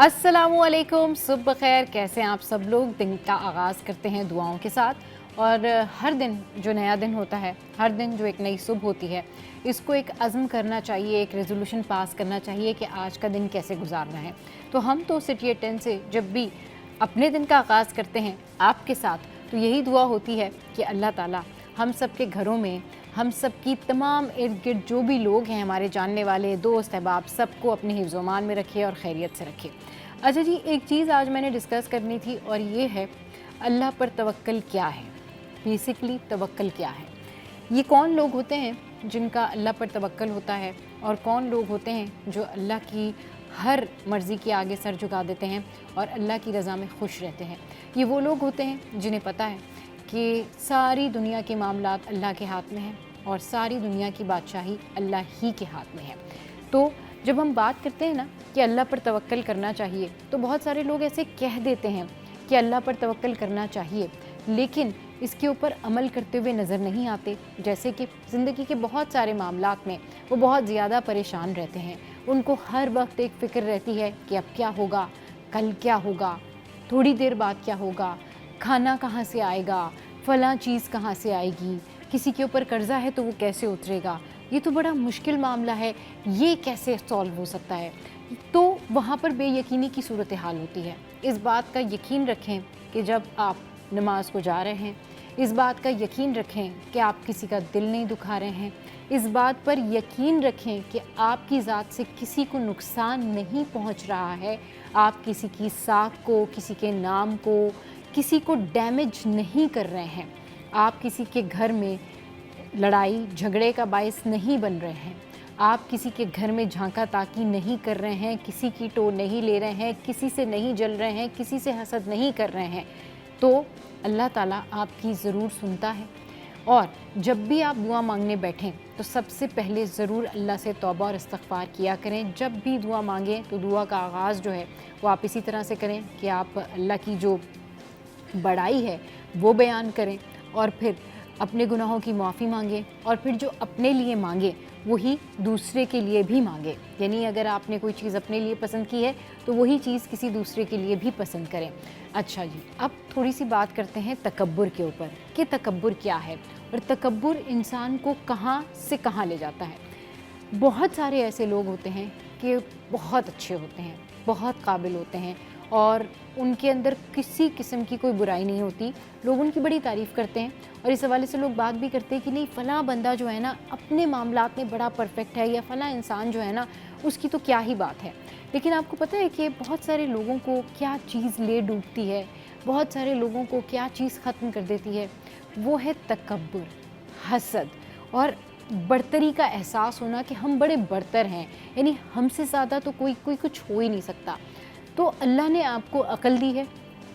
अस्सलामुअलैकुम, सुबह खैर। कैसे हैं आप सब लोग? दिन का आगाज़ करते हैं दुआओं के साथ। और हर दिन जो नया दिन होता है, हर दिन जो एक नई सुबह होती है, इसको एक अज़्म करना चाहिए, एक रेजोल्यूशन पास करना चाहिए कि आज का दिन कैसे गुजारना है। तो हम तो सिटी 10 से जब भी अपने दिन का आगाज़ करते हैं आपके साथ, तो यही दुआ होती है कि अल्लाह ताला हम सब के घरों में, हम सब की तमाम इर्द गिर्द जो भी लोग हैं, हमारे जानने वाले दोस्त अहबाब, सबको अपने हिफ्ज़-ओ-मान में रखे और खैरियत से रखे। अच्छा जी, एक चीज़ आज मैंने डिस्कस करनी थी और ये है अल्लाह पर तवक्कल क्या है। बेसिकली तवक्कल क्या है? ये कौन लोग होते हैं जिनका अल्लाह पर तवक्कल होता है, और कौन लोग होते हैं जो अल्लाह की हर मर्ज़ी के आगे सर झुका देते हैं और अल्लाह की रज़ा में खुश रहते हैं। ये वो लोग होते हैं जिन्हें पता है कि सारी दुनिया के मामलात अल्लाह के हाथ में हैं और सारी दुनिया की बादशाही अल्लाह ही के हाथ में है। तो जब हम बात करते हैं ना कि अल्लाह पर तवक्कल करना चाहिए, तो बहुत सारे लोग ऐसे कह देते हैं कि अल्लाह पर तवक्कल करना चाहिए, लेकिन इसके ऊपर अमल करते हुए नज़र नहीं आते। जैसे कि ज़िंदगी के बहुत सारे मामलात में वो बहुत ज़्यादा परेशान रहते हैं। उनको हर वक्त एक फ़िक्र रहती है कि अब क्या होगा, कल क्या होगा, थोड़ी देर बाद क्या होगा, खाना कहाँ से आएगा, फ़लाँ चीज़ कहाँ से आएगी, किसी के ऊपर कर्ज़ा है तो वो कैसे उतरेगा, ये तो बड़ा मुश्किल मामला है, ये कैसे सॉल्व हो सकता है। तो वहाँ पर बेयकीनी की सूरत हाल होती है। इस बात का यकीन रखें कि जब आप नमाज को जा रहे हैं, इस बात का यकीन रखें कि आप किसी का दिल नहीं दुखा रहे हैं, इस बात पर यकीन रखें कि आपकी ज़ात से किसी को नुकसान नहीं पहुँच रहा है, आप किसी की साख को, किसी के नाम को, किसी को डैमेज नहीं कर रहे हैं, आप किसी के घर में लड़ाई झगड़े का बायस नहीं बन रहे हैं, आप किसी के घर में झांका ताकी नहीं कर रहे हैं, किसी की टो नहीं ले रहे हैं, किसी से नहीं जल रहे हैं, किसी से हसद नहीं कर रहे हैं, तो अल्लाह ताला आपकी ज़रूर सुनता है। और जब भी आप दुआ मांगने बैठें तो सबसे पहले ज़रूर अल्लाह से तौबा और इस्तग़फ़ार किया करें। जब भी दुआ मांगें तो दुआ का आगाज़ जो है वो आप इसी तरह से करें कि आप अल्लाह की जो बड़ाई है वो बयान करें, और फिर अपने गुनाहों की माफ़ी मांगें, और फिर जो अपने लिए मांगे वही दूसरे के लिए भी मांगे। यानी अगर आपने कोई चीज़ अपने लिए पसंद की है तो वही चीज़ किसी दूसरे के लिए भी पसंद करें। अच्छा जी, अब थोड़ी सी बात करते हैं तकब्बुर के ऊपर कि तकब्बुर क्या है और तकब्बुर इंसान को कहाँ से कहाँ ले जाता है। बहुत सारे ऐसे लोग होते हैं कि बहुत अच्छे होते हैं, बहुत काबिल होते हैं और उनके अंदर किसी किस्म की कोई बुराई नहीं होती, लोग उनकी बड़ी तारीफ़ करते हैं और इस हवाले से लोग बात भी करते हैं कि नहीं, फ़लाँ बंदा जो है ना अपने मामलात में बड़ा परफेक्ट है, या फ़लाँ इंसान जो है ना उसकी तो क्या ही बात है। लेकिन आपको पता है कि बहुत सारे लोगों को क्या चीज़ ले डूबती है, बहुत सारे लोगों को क्या चीज़ ख़त्म कर देती है, वो है तकब्बुर, हसद और बड़तरी का एहसास होना कि हम बड़े बड़तर हैं, यानी हमसे ज़्यादा तो कोई कुछ हो ही नहीं सकता। तो अल्लाह ने आपको अक़ल दी है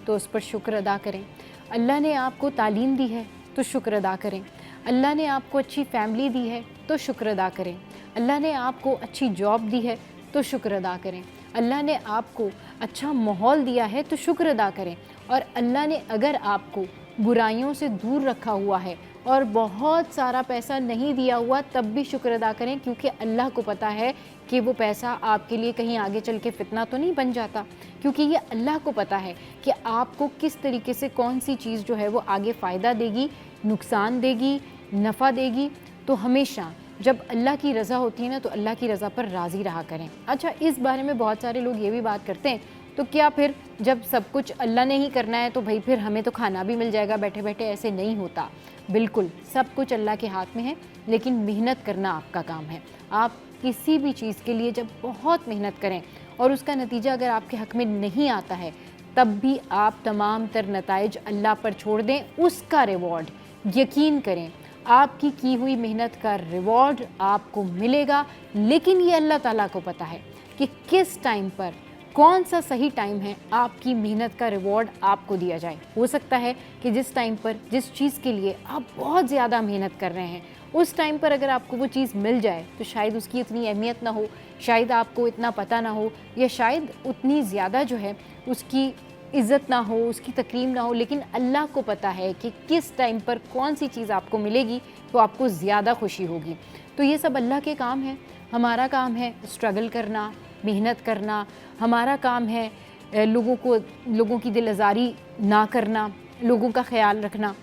तो उस पर शुक्र अदा करें, अल्लाह ने आपको तालीम दी है तो शुक्र अदा करें, अल्लाह ने आपको अच्छी फ़ैमिली दी है तो शुक्र अदा करें, अल्लाह ने आपको अच्छी जॉब दी है तो शुक्र अदा करें, अल्लाह ने आपको अच्छा माहौल दिया है तो शुक्र अदा करें, और अल्लाह ने अगर आपको बुराइयों से दूर रखा हुआ है और बहुत सारा पैसा नहीं दिया हुआ तब भी शुक्र अदा करें, क्योंकि अल्लाह को पता है कि वो पैसा आपके लिए कहीं आगे चल के फितना तो नहीं बन जाता, क्योंकि ये अल्लाह को पता है कि आपको किस तरीके से कौन सी चीज़ जो है वो आगे फ़ायदा देगी, नुकसान देगी, नफ़ा देगी। तो हमेशा जब अल्लाह की रज़ा होती है ना तो अल्लाह की रज़ा पर राज़ी रहा करें। अच्छा, इस बारे में बहुत सारे लोग ये भी बात करते हैं, तो क्या फिर जब सब कुछ अल्लाह ने ही करना है तो भाई फिर हमें तो खाना भी मिल जाएगा बैठे बैठे? ऐसे नहीं होता। बिल्कुल सब कुछ अल्लाह के हाथ में है, लेकिन मेहनत करना आपका काम है। आप किसी भी चीज़ के लिए जब बहुत मेहनत करें और उसका नतीजा अगर आपके हक़ में नहीं आता है, तब भी आप तमाम तर नताइज अल्लाह पर छोड़ दें, उसका रिवॉर्ड यकीन करें, आपकी की हुई मेहनत का रिवॉर्ड आपको मिलेगा। लेकिन ये अल्लाह ताला को पता है कि किस टाइम पर, कौन सा सही टाइम है आपकी मेहनत का रिवॉर्ड आपको दिया जाए। हो सकता है कि जिस टाइम पर जिस चीज़ के लिए आप बहुत ज़्यादा मेहनत कर रहे हैं, उस टाइम पर अगर आपको वो चीज़ मिल जाए तो शायद उसकी इतनी अहमियत ना हो, शायद आपको इतना पता ना हो, या शायद उतनी ज़्यादा जो है उसकी इज़्ज़त ना हो, उसकी तकरीम ना हो। लेकिन अल्लाह को पता है कि किस टाइम पर कौन सी चीज़ आपको मिलेगी तो आपको ज़्यादा खुशी होगी। तो ये सब अल्लाह के काम है। हमारा काम है स्ट्रगल करना, मेहनत करना, हमारा काम है लोगों की दिल आज़ारी ना करना, लोगों का ख्याल रखना।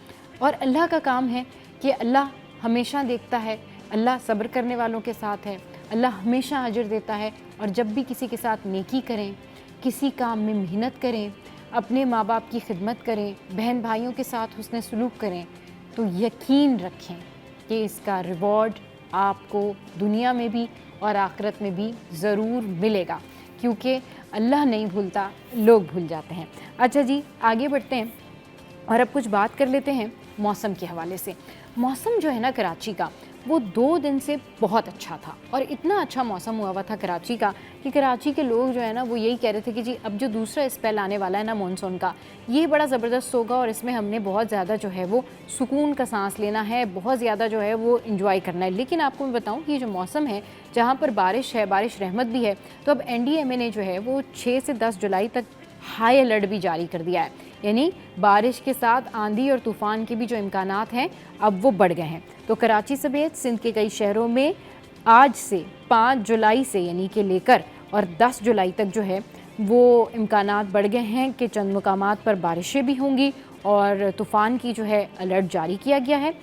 और अल्लाह का काम है कि अल्लाह हमेशा देखता है, अल्लाह सब्र करने वालों के साथ है, अल्लाह हमेशा अजर देता है। और जब भी किसी के साथ नेकी करें, किसी काम में मेहनत करें, अपने माँ बाप की खिदमत करें, बहन भाइयों के साथ हुस्न सलूक करें, तो यकीन रखें कि इसका रिवॉर्ड आपको दुनिया में भी और आखिरत में भी ज़रूर मिलेगा, क्योंकि अल्लाह नहीं भूलता, लोग भूल जाते हैं। अच्छा जी, आगे बढ़ते हैं और अब कुछ बात कर लेते हैं मौसम के हवाले से। मौसम जो है ना कराची का, वो 2 दिन से बहुत अच्छा था और इतना अच्छा मौसम हुआ था कराची का कि कराची के लोग जो है ना वो यही कह रहे थे कि जी अब जो दूसरा स्पेल आने वाला है ना मानसून का, ये बड़ा ज़बरदस्त होगा और इसमें हमने बहुत ज़्यादा जो है वो सुकून का सांस लेना है, बहुत ज़्यादा जो है वो इंजॉय करना है। लेकिन आपको मैं बताऊँ कि ये जो मौसम है, जहाँ पर बारिश है, बारिश रहमत भी है, तो अब NDMA ने जो है वो 6 से 10 जुलाई तक हाई अलर्ट भी जारी कर दिया है, यानी बारिश के साथ आंधी और तूफ़ान के भी जो इम्कानात हैं अब वो बढ़ गए हैं। तो कराची समेत सिंध के कई शहरों में आज से 5 जुलाई से यानी कि लेकर और 10 जुलाई तक जो है वो इम्कानात बढ़ गए हैं कि चंद मुकामात पर बारिशें भी होंगी और तूफ़ान की जो है अलर्ट जारी किया गया है।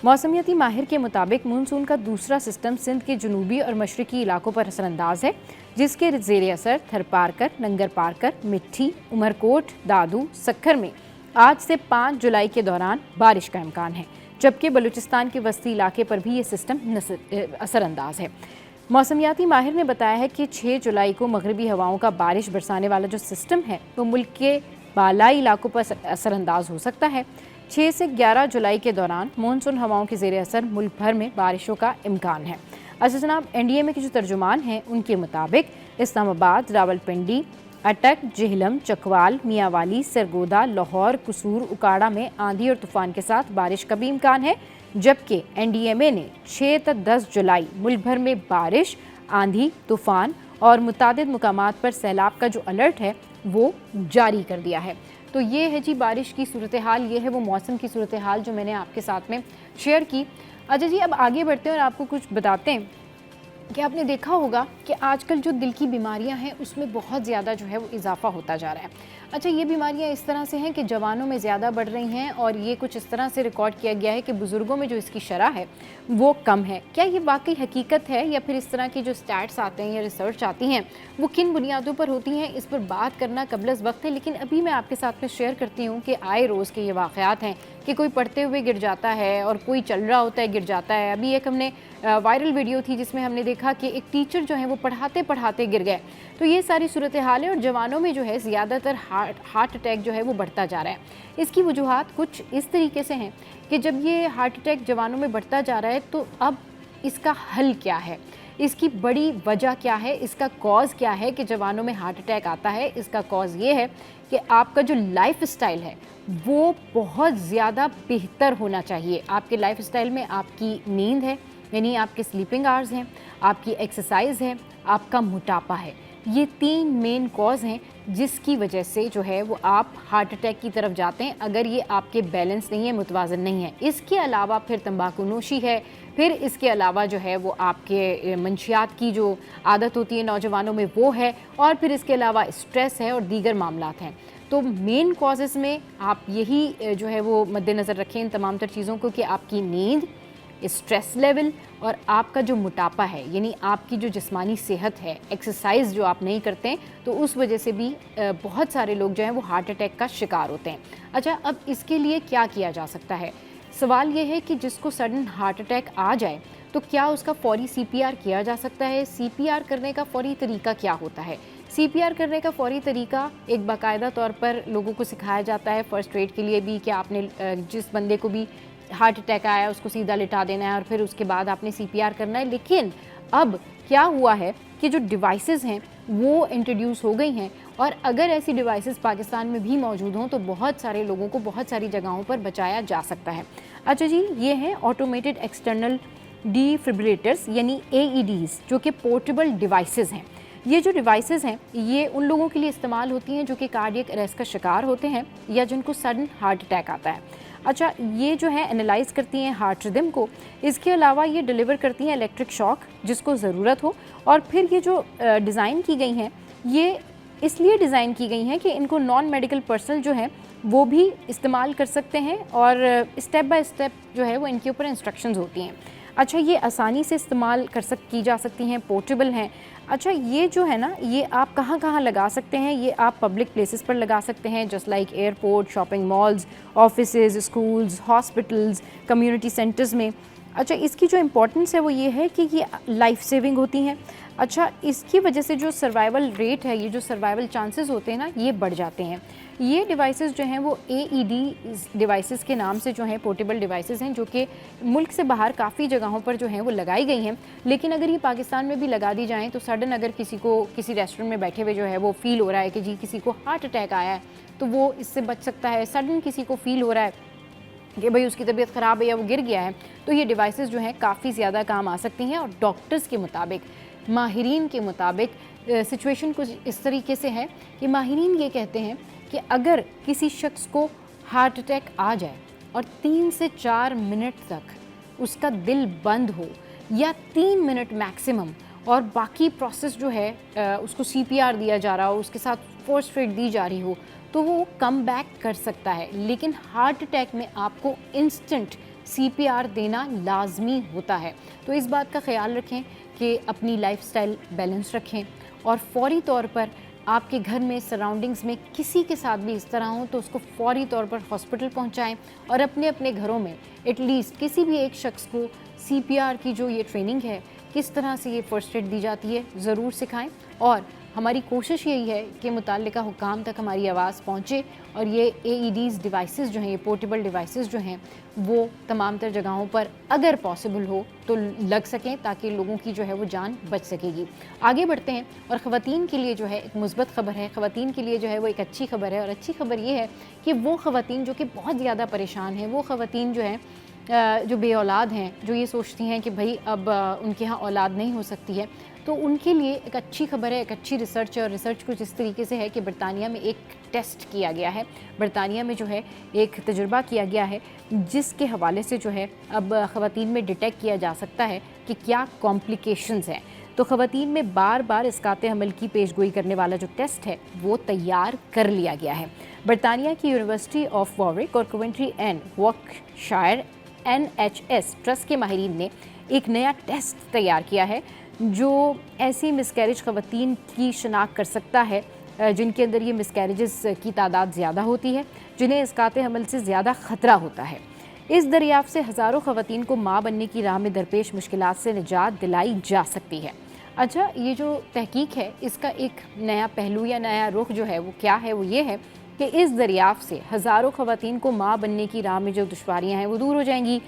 मौसमियाती माहिर के मुताबिक मानसून का दूसरा सिस्टम सिंध के जनूबी और मशरकी इलाकों पर असरअंदाज है, जिसके ज़ेरे असर थरपारकर, नंगर पारकर, मिट्टी, उमरकोट, दादू, सक्खर में आज से 5 जुलाई के दौरान बारिश का इम्कान है, जबकि बलूचिस्तान के वस्ती इलाके पर भी ये सिस्टम असरअंदाज है। मौसमियाती माहिर ने बताया है कि 6 जुलाई को मगरबी हवाओं का बारिश बरसाने वाला जो सिस्टम है वो मुल्क के बालाई इलाकों पर असरअंदाज हो सकता है। 6 से 11 जुलाई के दौरान मानसून हवाओं के ज़ेरे असर मुल्क भर में बारिशों का इम्कान है। अच्छा जनाब, NDMA के जो तर्जुमान हैं उनके मुताबिक इस्लामाबाद, रावलपिंडी, अटक, जेहलम, चकवाल, मियांवाली, सरगोदा, लाहौर, कसूर, उकाड़ा में आंधी और तूफ़ान के साथ बारिश का भी इम्कान है, जबकि NDMA ने 6 से 10 जुलाई मुल्क भर में बारिश, आंधी, तूफ़ान और मुतादिद मुकामात पर सैलाब का जो अलर्ट है वो जारी कर दिया है। तो ये है जी बारिश की सूरत हाल, ये है वो मौसम की सूरत हाल जो मैंने आपके साथ में शेयर की। अच्छा जी, अब आगे बढ़ते हैं और आपको कुछ बताते हैं कि आपने देखा होगा कि आजकल जो दिल की बीमारियां हैं उसमें बहुत ज़्यादा जो है वो इजाफा होता जा रहा है। अच्छा, ये बीमारियां इस तरह से हैं कि जवानों में ज़्यादा बढ़ रही हैं और ये कुछ इस तरह से रिकॉर्ड किया गया है कि बुज़ुर्गों में जो इसकी शरह है वो कम है। क्या ये वाकई हकीकत है या फिर इस तरह की जो स्टैट्स आते हैं या रिसर्च आती हैं वो किन बुनियादों पर होती हैं, इस पर बात करना कबल वक्त है। लेकिन अभी मैं आपके साथ में शेयर करती हूँ कि आए रोज़ के ये वाक़यात हैं कि कोई पढ़ते हुए गिर जाता है और कोई चल रहा होता है गिर जाता है। अभी एक हमने वायरल वीडियो थी जिसमें हमने देखा कि एक टीचर जो है वो पढ़ाते पढ़ाते गिर गए। तो ये सारी सूरत हाल है और जवानों में जो है ज़्यादातर हार्ट अटैक जो है वो बढ़ता जा रहा है। इसकी वजूहात कुछ इस तरीके से हैं कि जब ये हार्ट अटैक जवानों में बढ़ता जा रहा है तो अब इसका हल क्या है, इसकी बड़ी वजह क्या है, इसका कॉज क्या है कि जवानों में हार्ट अटैक आता है। इसका कॉज ये है कि आपका जो लाइफ स्टाइल है वो बहुत ज़्यादा बेहतर होना चाहिए। आपके लाइफ स्टाइल में आपकी नींद है, यानी आपके स्लीपिंग आवर्स हैं, आपकी एक्सरसाइज है, आपका मोटापा है। ये 3 मेन कॉज हैं जिसकी वजह से जो है वो आप हार्ट अटैक की तरफ जाते हैं, अगर ये आपके बैलेंस नहीं है, मुतवाज़न नहीं है। इसके अलावा फिर तंबाकू नोशी है, फिर इसके अलावा जो है वो आपके मंशियात की जो आदत होती है नौजवानों में वो है, और फिर इसके अलावा स्ट्रेस है और दीगर मामलात हैं। तो मेन कॉजेज़ में आप यही जो है वो मद्देनज़र रखें इन तमाम तर चीज़ों को कि आपकी नींद, स्ट्रेस लेवल और आपका जो मोटापा है, यानी आपकी जो जिस्मानी सेहत है, एक्सरसाइज जो आप नहीं करते हैं, तो उस वजह से भी बहुत सारे लोग जो हैं वो हार्ट अटैक का शिकार होते हैं। अच्छा, अब इसके लिए क्या किया जा सकता है? सवाल ये है कि जिसको सडन हार्ट अटैक आ जाए तो क्या उसका फौरी CPR किया जा सकता है? CPR करने का फौरी तरीका क्या होता है? CPR करने का फौरी तरीका एक बाकायदा तौर पर लोगों को सिखाया जाता है फ़र्स्ट एड के लिए भी, कि आपने जिस बंदे को भी हार्ट अटैक आया उसको सीधा लिटा देना है और फिर उसके बाद आपने CPR करना है। लेकिन अब क्या हुआ है कि जो डिवाइसेस हैं वो इंट्रोड्यूस हो गई हैं, और अगर ऐसी डिवाइसेस पाकिस्तान में भी मौजूद हों तो बहुत सारे लोगों को बहुत सारी जगहों पर बचाया जा सकता है। अच्छा जी, ये हैं ऑटोमेटेड एक्सटर्नल डिफिब्रिलेटर्स यानी AEDs, जो कि पोर्टेबल डिवाइसेस हैं। ये जो डिवाइसेस हैं ये उन लोगों के लिए इस्तेमाल होती हैं जो कि कार्डियक अरेस्ट का शिकार होते हैं या जिनको सडन हार्ट अटैक आता है। अच्छा, ये जो है एनालाइज करती हैं हार्ट रिदम को, इसके अलावा ये डिलीवर करती हैं इलेक्ट्रिक शॉक जिसको ज़रूरत हो। और फिर ये जो डिज़ाइन की गई हैं ये इसलिए डिज़ाइन की गई हैं कि इनको नॉन मेडिकल पर्सनल जो है वो भी इस्तेमाल कर सकते हैं और स्टेप बाय स्टेप जो है वो इनके ऊपर इंस्ट्रक्शंस होती हैं। अच्छा, ये आसानी से इस्तेमाल की जा सकती हैं, पोर्टेबल हैं। अच्छा, ये जो है ना ये आप कहाँ कहाँ लगा सकते हैं, ये आप पब्लिक प्लेसेस पर लगा सकते हैं just like airport, shopping malls, offices, schools, hospitals, community centres में। अच्छा, इसकी जो इम्पोर्टेंस है वो ये है कि ये लाइफ सेविंग होती हैं। अच्छा, इसकी वजह से जो सर्वाइवल रेट है, ये जो सर्वाइवल चांसेस होते हैं ना, ये बढ़ जाते हैं। ये डिवाइसेस जो हैं वो AED डिवाइसेस के नाम से जो हैं पोर्टेबल डिवाइसेस हैं जो कि मुल्क से बाहर काफ़ी जगहों पर जो हैं वो लगाई गई हैं। लेकिन अगर ये पाकिस्तान में भी लगा दी जाएँ तो सडन अगर किसी को किसी रेस्टोरेंट में बैठे हुए जो है वो फ़ील हो रहा है कि जी किसी को हार्ट अटैक आया है तो वो इससे बच सकता है। सडन किसी को फ़ील हो रहा है कि भाई उसकी तबीयत ख़राब है या वो गिर गया है तो ये डिवाइसेस जो हैं काफ़ी ज़्यादा काम आ सकती हैं। और डॉक्टर्स के मुताबिक, माहिरीन के मुताबिक सिचुएशन कुछ इस तरीके से है कि माहिरीन ये कहते हैं कि अगर किसी शख्स को हार्ट अटैक आ जाए और 3 से 4 मिनट तक उसका दिल बंद हो या 3 मिनट मैक्सिमम और बाकी प्रोसेस जो है उसको CPR दिया जा रहा हो, उसके साथ फोर्स फीड दी जा रही हो तो वो कम बैक कर सकता है। लेकिन हार्ट अटैक में आपको इंस्टेंट CPR देना लाजमी होता है। तो इस बात का ख्याल रखें कि अपनी लाइफस्टाइल बैलेंस रखें और फौरी तौर पर आपके घर में सराउंडिंग्स में किसी के साथ भी इस तरह हो तो उसको फौरी तौर पर हॉस्पिटल पहुंचाएं और अपने अपने घरों में एटलीस्ट किसी भी एक शख्स को CPR की जो ये ट्रेनिंग है, किस तरह से ये फर्स्ट एड दी जाती है, ज़रूर सिखाएं। और हमारी कोशिश यही है कि मुतल्लिका हुकाम तक हमारी आवाज़ पहुँचे और ये AEDs डिवाइसेस जो हैं, ये पोर्टेबल डिवाइसेस जो हैं वो तमाम तर जगहों पर अगर पॉसिबल हो तो लग सकें ताकि लोगों की जो है वो जान बच सकेगी। आगे बढ़ते हैं और ख़वातीन के लिए जो है एक मुस्बत ख़बर है, ख़वातीन के लिए जो है वो एक अच्छी खबर है। और अच्छी खबर ये है कि वो ख़वातीन जो कि बहुत ज़्यादा परेशान हैं, वो ख़वातीन जो हैं जो बे औलाद हैं, जो ये सोचती हैं कि भाई अब उनके यहाँ औलाद नहीं हो सकती है, तो उनके लिए एक अच्छी खबर है, एक अच्छी रिसर्च है। और रिसर्च कुछ इस तरीके से है कि बरतानिया में एक टेस्ट किया गया है, बरतानिया में जो है एक तजुर्बा किया गया है जिसके हवाले से जो है अब ख़वातीन में डिटेक्ट किया जा सकता है कि क्या कॉम्प्लिकेशंस हैं। तो ख़वातीन में बार बार इसकाते हमल की पेशगोई करने वाला जो टेस्ट है वो तैयार कर लिया गया है। बरतानिया की यूनिवर्सिटी ऑफ वॉर्विक और कोवेंट्री एंड वॉर्कशायर NHS ट्रस्ट के माहिरीन ने एक नया टेस्ट तैयार किया है जो ऐसी मिसकैरेज ख़वातीन की शनाख्त कर सकता है जिनके अंदर ये मिसकैरेजेस की तादाद ज़्यादा होती है, जिन्हें इसकाते हमल से ज़्यादा ख़तरा होता है। इस दरियाफ़्त से हज़ारों ख़वातीन को माँ बनने की राह में दरपेश मुश्किलात से निजात दिलाई जा सकती है। अच्छा, ये जो तहकीक है इसका एक नया पहलू या नया रुख जो है वो क्या है, वो ये है कि इस दरियाफ़्त से हज़ारों ख़वातीन को माँ बनने की राह में जो दुश्वारियाँ हैं वो दूर हो जाएंगी।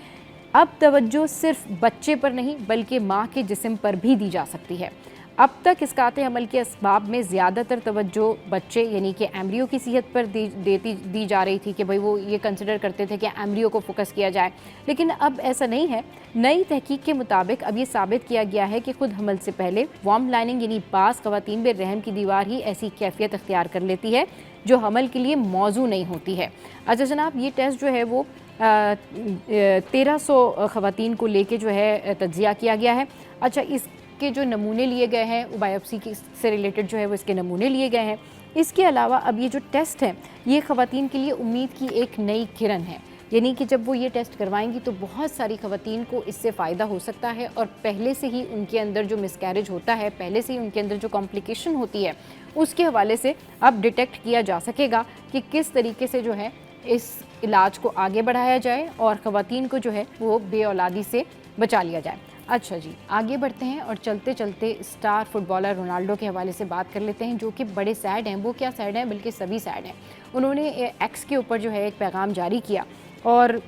अब तवज्जो सिर्फ बच्चे पर नहीं बल्कि माँ के जिस्म पर भी दी जा सकती है। अब तक इसकाते हमल के असबाब में ज़्यादातर तवज्जो बच्चे यानी कि एम्ब्रियो की सेहत पर दी जा रही थी कि भाई वो ये कंसिडर करते थे कि एम्ब्रियो को फोकस किया जाए, लेकिन अब ऐसा नहीं है। नई तहकीक के मुताबिक अब ये साबित किया गया है कि खुद हमल से पहले वार्म लाइनिंग यानी बाज़ ख़वातीन में रहम की दीवार ही ऐसी कैफियत अख्तियार कर लेती है जो हमल के लिए मौजू नहीं होती है। अच्छा जनाब, ये टेस्ट जो है वो 1300 ख़वातीन को लेके जो है तज्ज़िया किया गया है। अच्छा, इसके जो नमूने लिए गए हैं बायोप्सी की से रिलेटेड जो है वो इसके नमूने लिए गए हैं। इसके अलावा अब ये जो टेस्ट है ये ख़वातीन के लिए उम्मीद की एक नई किरण है, यानी कि जब वो ये टेस्ट करवाएंगी तो बहुत सारी ख़वातीन को इससे फ़ायदा हो सकता है और पहले से ही उनके अंदर जो मिसकैरेज होता है, पहले से ही उनके अंदर जो कॉम्प्लिकेशन होती है उसके हवाले से अब डिटेक्ट किया जा सकेगा कि किस तरीके से जो है इस इलाज को आगे बढ़ाया जाए और ख़वातीन को जो है वो बे औलादी से बचा लिया जाए। अच्छा जी, आगे बढ़ते हैं और चलते चलते स्टार फुटबॉलर रोनाल्डो के हवाले से बात कर लेते हैं जो कि बड़े सैड हैं। वो क्या सैड हैं, बल्कि सभी सैड हैं। उन्होंने एक्स के ऊपर जो है एक पैगाम जारी किया और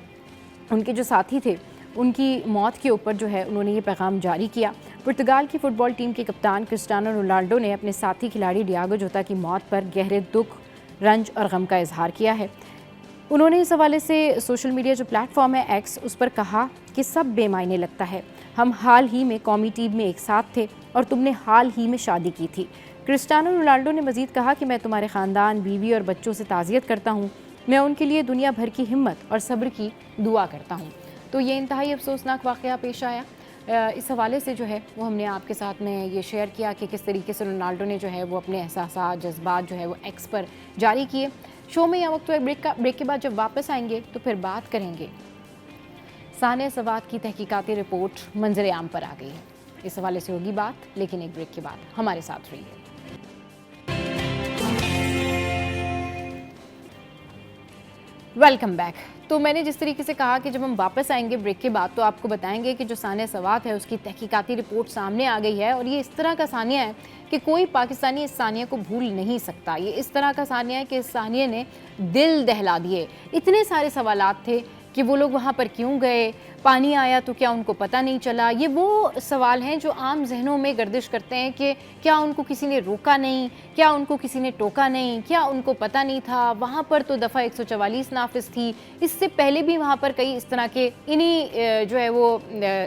उनके जो साथी थे उनकी मौत के ऊपर जो है उन्होंने ये पैगाम जारी किया। पुर्तगाल की फ़ुटबॉल टीम के कप्तान क्रिस्टियानो रोनाल्डो ने अपने साथी खिलाड़ी डियागो जोता की मौत पर गहरे दुख, रंज और गम का इजहार किया है। उन्होंने इस हवाले से सोशल मीडिया जो प्लेटफॉर्म है एक्स, उस पर कहा कि सब बेमायने लगता है। हम हाल ही में कौमी टीम में एक साथ थे और तुमने हाल ही में शादी की थी। क्रिस्टियानो रोनाल्डो ने मजीद कहा कि मैं तुम्हारे ख़ानदान, बीवी और बच्चों से ताज़ियत करता हूँ। मैं उनके लिए दुनिया भर की हिम्मत और सब्र की दुआ करता हूँ। तो ये इंतहाई अफसोसनाक वाक़या पेश आया। इस हवाले से जो है वो हमने आपके साथ में ये शेयर किया कि किस तरीके से रोनाल्डो ने जो है वो अपने एहसासात, जज्बात जो है वो एक्स पर जारी किए। शो में यह वक्त ब्रेक के बाद जब वापस आएंगे तो फिर बात करेंगे। सानिया सवात की तहकीकाती रिपोर्ट मंजर आम पर आ गई है, इस हवाले से होगी बात, लेकिन एक ब्रेक के बाद हमारे साथ रहिए। Welcome back. तो मैंने जिस तरीके से कहा कि जब हम वापस आएंगे ब्रेक के बाद तो आपको बताएंगे कि जो सानिया सवात है उसकी तहकीकाती रिपोर्ट सामने आ गई है और ये इस तरह का सानिया है कि कोई पाकिस्तानी इस सानिया को भूल नहीं सकता। ये इस तरह का सानिया है कि इस सानिया ने दिल दहला दिए। इतने सारे सवालात थे कि वो लोग वहाँ पर क्यों गए, पानी आया तो क्या उनको पता नहीं चला। ये वो सवाल हैं जो आम जहनों में गर्दिश करते हैं कि क्या उनको किसी ने रोका नहीं, क्या उनको किसी ने टोका नहीं, क्या उनको पता नहीं था। वहाँ पर तो दफ़ा 144 नाफिज थी, इससे पहले भी वहाँ पर कई इस तरह के इन्हीं जो है वो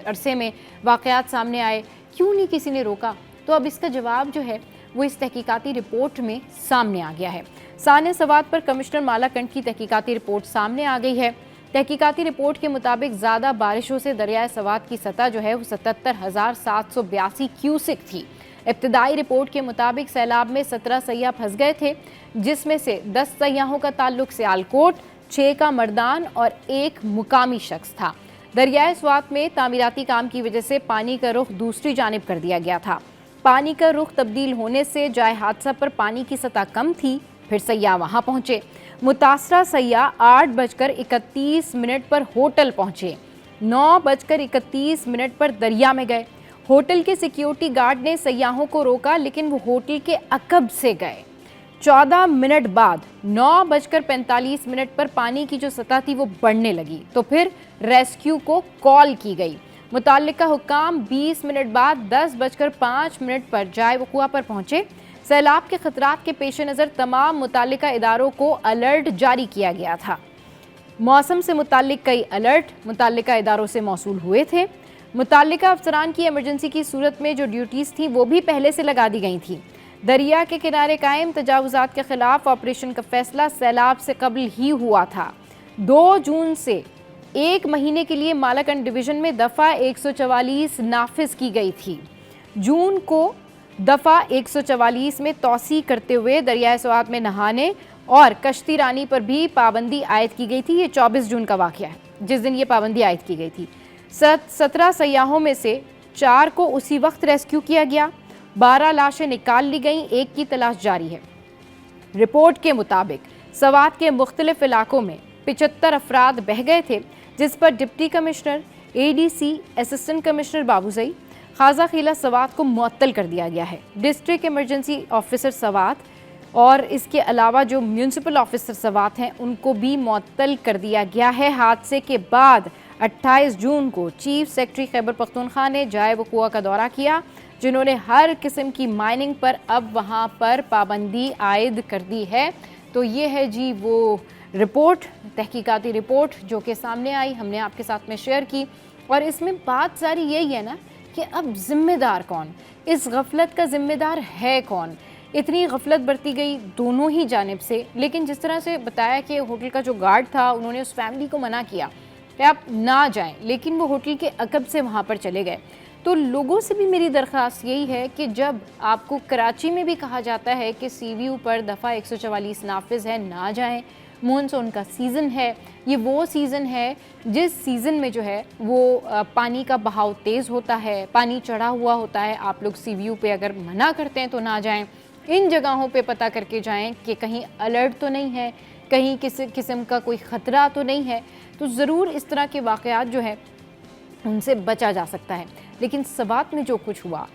अरसे में वाक़यात सामने आए, क्यों नहीं किसी ने रोका। तो अब इसका जवाब जो है वो इस तहकीकाती रिपोर्ट में सामने आ गया है। सानिया सवात पर कमिश्नर मालाकंड की तहकीकाती रिपोर्ट सामने आ गई है। तहकीकाती रिपोर्ट के मुताबिक ज़्यादा बारिशों से दरियाए सवात की सतह जो है वो 77,782 क्यूसिक थी। इब्तदाई रिपोर्ट के मुताबिक सैलाब में 17 सयाह फंस गए थे, जिसमें से 10 सयाहों का ताल्लुक सियालकोट, 6 का मर्दान और 1 मुकामी शख्स था। दरियाए सवात में तामीराती काम की वजह से पानी का रुख दूसरी जानिब कर दिया गया था। पानी का रुख तब्दील होने से जाए हादसा पर पानी की सतह कम थी, फिर सयाह वहाँ पहुँचे। मुतासरा सयाह 8:31 पर होटल पहुँचे, 9:31 पर दरिया में गए। होटल के सिक्योरिटी गार्ड ने सयाहों को रोका, लेकिन वो होटल के अकब से गए। 14 मिनट बाद 9:45 पर पानी की जो सतह थी वो बढ़ने लगी, तो फिर रेस्क्यू को कॉल की गई। मुताल्लिका हुक्काम 20 मिनट बाद 10:05 पर जाए वक़ुआ पर पहुँचे। सैलाब के खतरात के पेश नज़र तमाम मुताल्लिका इदारों को अलर्ट जारी किया गया था। मौसम से मुताल्लिक कई अलर्ट मुताल्लिका इदारों से मौसूल हुए थे। मुताल्लिका अफसरान की इमरजेंसी की सूरत में जो ड्यूटीज़ थी वो भी पहले से लगा दी गई थी। दरिया के किनारे कायम तजावुज़ात के खिलाफ ऑपरेशन का फैसला सैलाब से कबल ही हुआ था। 2 जून से 1 महीने के लिए मालाकंड डिवीज़न में दफ़ा 144 नाफिज की गई थी। जून को दफ़ा 144 में तौसी करते हुए दरियाए सवात में नहाने और कश्ती रानी पर भी पाबंदी आयद की गई थी। ये 24 जून का वाक़या है जिस दिन ये पाबंदी आयद की गई थी। 17 सयाहों में से 4 को उसी वक्त रेस्क्यू किया गया। 12 लाशें निकाल ली गईं, 1 की तलाश जारी है। रिपोर्ट के मुताबिक सवात के मुख्तलिफ इलाकों में 75 अफराद बह गए थे, जिस पर deputy commissioner, ADC, assistant commissioner Babuzai, Khwaja Khela Swat को मुअत्तल कर दिया गया है। डिस्ट्रिक्ट इमरजेंसी ऑफिसर सवात और इसके अलावा जो म्यूनसिपल ऑफिसर सवात हैं उनको भी मुअत्तल कर दिया गया है। हादसे के बाद 28 जून को चीफ सेक्रेटरी खैबर पख्तूनख्वा ने जाए वक़ुआ का दौरा किया, जिन्होंने हर किस्म की माइनिंग पर अब वहाँ पर पाबंदी आयद कर दी है। तो ये है जी वो रिपोर्ट, तहकीकाती रिपोर्ट जो कि सामने आई, हमने आपके साथ में शेयर की। और इसमें बात सारी यही है ना कि अब जिम्मेदार कौन, इस गफलत का जिम्मेदार है कौन। इतनी गफलत बरती गई दोनों ही जानिब से, लेकिन जिस तरह से बताया कि होटल का जो गार्ड था उन्होंने उस फैमिली को मना किया कि आप ना जाएं, लेकिन वो होटल के अकब से वहाँ पर चले गए। तो लोगों से भी मेरी दरख्वास्त यही है कि जब आपको कराची में भी कहा जाता है कि CVU पर दफ़ा 144 नाफिज है, ना जाएं। मानसून का सीज़न है, ये वो सीज़न है जिस सीज़न में जो है वो पानी का बहाव तेज़ होता है, पानी चढ़ा हुआ होता है। आप लोग CVU पे अगर मना करते हैं तो ना जाएं। इन जगहों पे पता करके जाएं कि कहीं अलर्ट तो नहीं है, कहीं किसी किस्म का कोई ख़तरा तो नहीं है। तो ज़रूर इस तरह के वाक़यात जो है उनसे बचा जा सकता है। लेकिन सवात में जो कुछ हुआ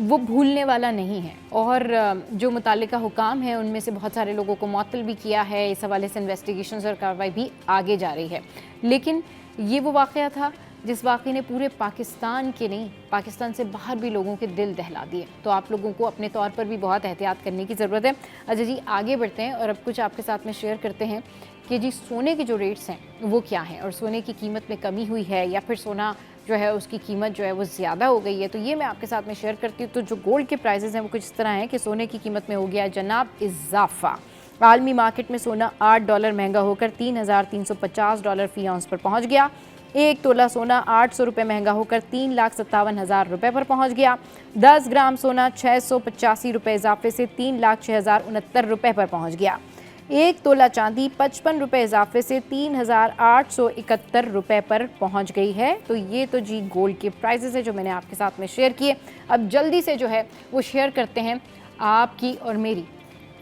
वो भूलने वाला नहीं है, और जो मुताल्लिका हुकाम है उनमें से बहुत सारे लोगों को मुअत्तल भी किया है। इस हवाले से इन्वेस्टिगेशंस और कार्रवाई भी आगे जा रही है। लेकिन ये वो वाक़या था जिस वाक़ये ने पूरे पाकिस्तान के नहीं, पाकिस्तान से बाहर भी लोगों के दिल दहला दिए। तो आप लोगों को अपने तौर पर भी बहुत एहतियात करने की ज़रूरत है। अच्छा जी, आगे बढ़ते हैं और अब कुछ आपके साथ में शेयर करते हैं कि जी सोने के जो रेट्स हैं वो क्या हैं और सोने की कीमत में कमी हुई है या फिर सोना जो है उसकी कीमत जो है वो ज़्यादा हो गई है। तो ये मैं आपके साथ में शेयर करती हूँ। तो जो गोल्ड के प्राइसेस हैं वो कुछ इस तरह हैं कि सोने की कीमत में हो गया जनाब इजाफा। आलमी मार्केट में सोना $8 महंगा होकर $3,350 फ़ी आउंस पर पहुँच गया। 1 तोला सोना 800 रुपये महंगा होकर 3,57,000 रुपये पर पहुँच गया। 10 ग्राम सोना 685 रुपये इजाफे से 3,06,069 रुपये पर पहुँच गया। 1 तोला चांदी 55 रुपये इजाफे से 3,871 रुपये पर पहुंच गई है। तो ये तो जी गोल्ड के प्राइसेस है जो मैंने आपके साथ में शेयर किए। अब जल्दी से जो है वो शेयर करते हैं आपकी और मेरी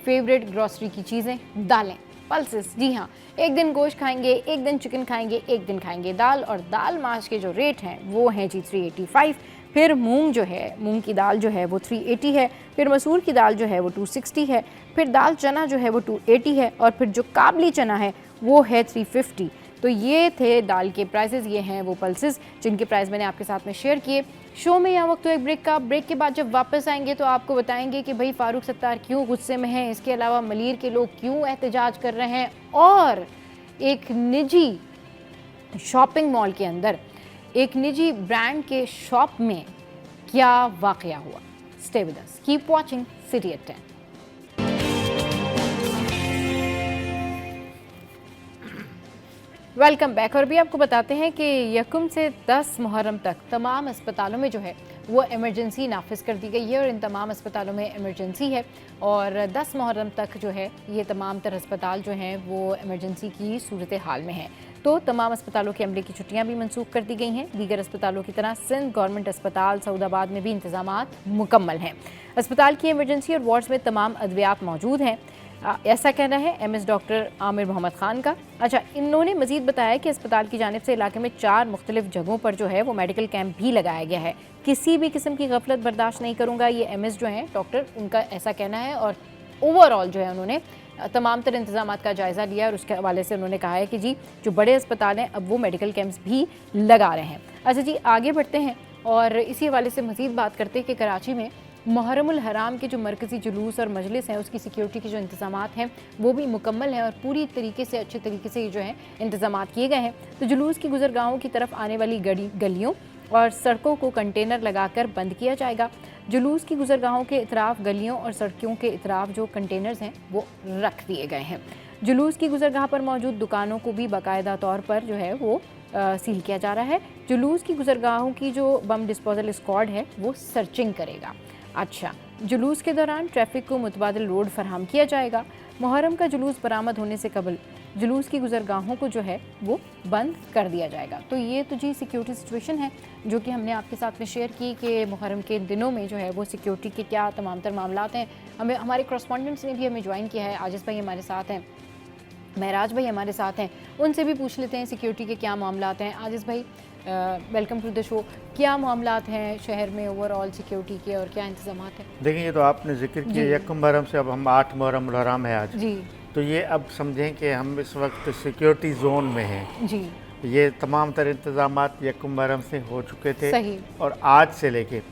फेवरेट ग्रॉसरी की चीज़ें, दालें, पल्सेस। जी हाँ, एक दिन गोश्त खाएंगे, एक दिन चिकन खाएंगे, एक दिन खाएंगे दाल। और दाल माश के जो रेट हैं वो हैं जी 385। फिर मूंग जो है, मूंग की दाल जो है वो 380 है। फिर मसूर की दाल जो है वो 260 है। फिर दाल चना जो है वो 280 है। और फिर जो काबली चना है वो है 350। तो ये थे दाल के प्राइसेस, ये हैं वो पल्सेस जिनके प्राइस मैंने आपके साथ में शेयर किए। शो में यहाँ वक्त तो एक ब्रेक का। ब्रेक के बाद जब वापस आएंगे तो आपको बताएंगे कि भाई फारूक सत्तार क्यों गुस्से में हैं, इसके अलावा मलीर के लोग क्यों एहतजाज कर रहे हैं, और एक निजी शॉपिंग मॉल के अंदर एक निजी ब्रांड के शॉप में क्या वाकया हुआ। Stay with us, keep watching City at 10। Welcome back. और भी आपको बताते हैं कि यकम से 10 मुहर्रम तक तमाम अस्पतालों में जो है वो इमरजेंसी नाफिज कर दी गई है और इन तमाम अस्पतालों में इमरजेंसी है। और 10 मुहर्रम तक जो है ये तमाम तर अस्पताल जो हैं वो इमरजेंसी की सूरत हाल में हैं। तो तमाम अस्पतालों के अमले की छुट्टियां भी मनसूख कर दी गई हैं। दीगर अस्पतालों की तरह सिंध गवर्नमेंट अस्पताल सऊदाबाद में भी इंतजामात मुकम्मल हैं। अस्पताल की इमरजेंसी और वार्ड्स में तमाम अद्वियात मौजूद हैं, ऐसा कहना है एमएस डॉक्टर आमिर मोहम्मद खान का। अच्छा, इन्होंने मजीद बताया कि अस्पताल की जानिब से इलाके में 4 मुख्तलिफ जगहों पर जो है वो मेडिकल कैंप भी लगाया गया है। किसी भी किस्म की गफलत बर्दाश्त नहीं करूँगा, ये एमएस जो हैं डॉक्टर, उनका ऐसा कहना है। और ओवरऑल जो है उन्होंने तमाम तरह इंतजामात का जायज़ा लिया और उसके हवाले से उन्होंने कहा है कि जी जो बड़े अस्पताल हैं अब वो मेडिकल कैंप्स भी लगा रहे हैं। अच्छा जी, आगे बढ़ते हैं और इसी हवाले से मजीद बात करते हैं कि कराची में मुहर्रमुल हराम के जो मरकज़ी जुलूस और मजलिस हैं उसकी सिक्योरिटी के जो इंतज़ामात हैं वो भी मुकम्मल हैं और पूरी तरीके से अच्छे तरीके से जो है इंतज़ामात किए गए हैं। तो जुलूस की गुजरगाहों की तरफ आने वाली गलियों और सड़कों को कंटेनर लगाकर बंद किया जाएगा। जुलूस की गुजरगाहों के इतराफ़ गलियों और सड़कों के इतराफ़ जो कंटेनर्स हैं वो रख दिए गए हैं। जुलूस की गुजरगाह पर मौजूद दुकानों को भी बाकायदा तौर पर जो है वो सील किया जा रहा है। जुलूस की गुजरगाहों की जो बम डिस्पोजल स्क्वाड है वो सर्चिंग करेगा। अच्छा, जुलूस के दौरान ट्रैफिक को मुतबादिल रोड फराहम किया जाएगा। मुहर्रम का जुलूस बरामद होने से कबल जुलूस की गुजरगाहों को जो है वो बंद कर दिया जाएगा। तो ये तो जी सिक्योरिटी सिचुएशन है जो कि हमने आपके साथ में शेयर की कि मुहर्रम के दिनों में जो है वो सिक्योरिटी के क्या तमाम तर मामलात हैं। हमारे कॉरेस्पॉन्डेंट्स ने भी हमें ज्वाइन किया है। आजिज़ भाई हमारे साथ हैं, महराज भाई हमारे साथ हैं, उनसे भी पूछ लेते हैं सिक्योरिटी के क्या मामलात हैं। आजिज़ भाई वेलकम टू द शो। क्या मामलात हैं शहर में ओवरऑल सिक्योरिटी के और क्या इंतजामात हैं? देखिए, ये तो आपने जिक्र किया यकम मुहर्रम से अब हम 8 मुहर्रम हराम है आज जी। तो ये अब समझें कि हम इस वक्त सिक्योरिटी जोन में हैं जी। ये तमाम तरह इंतजामात यकम मुहर्रम से हो चुके थे। सही। और आज से लेके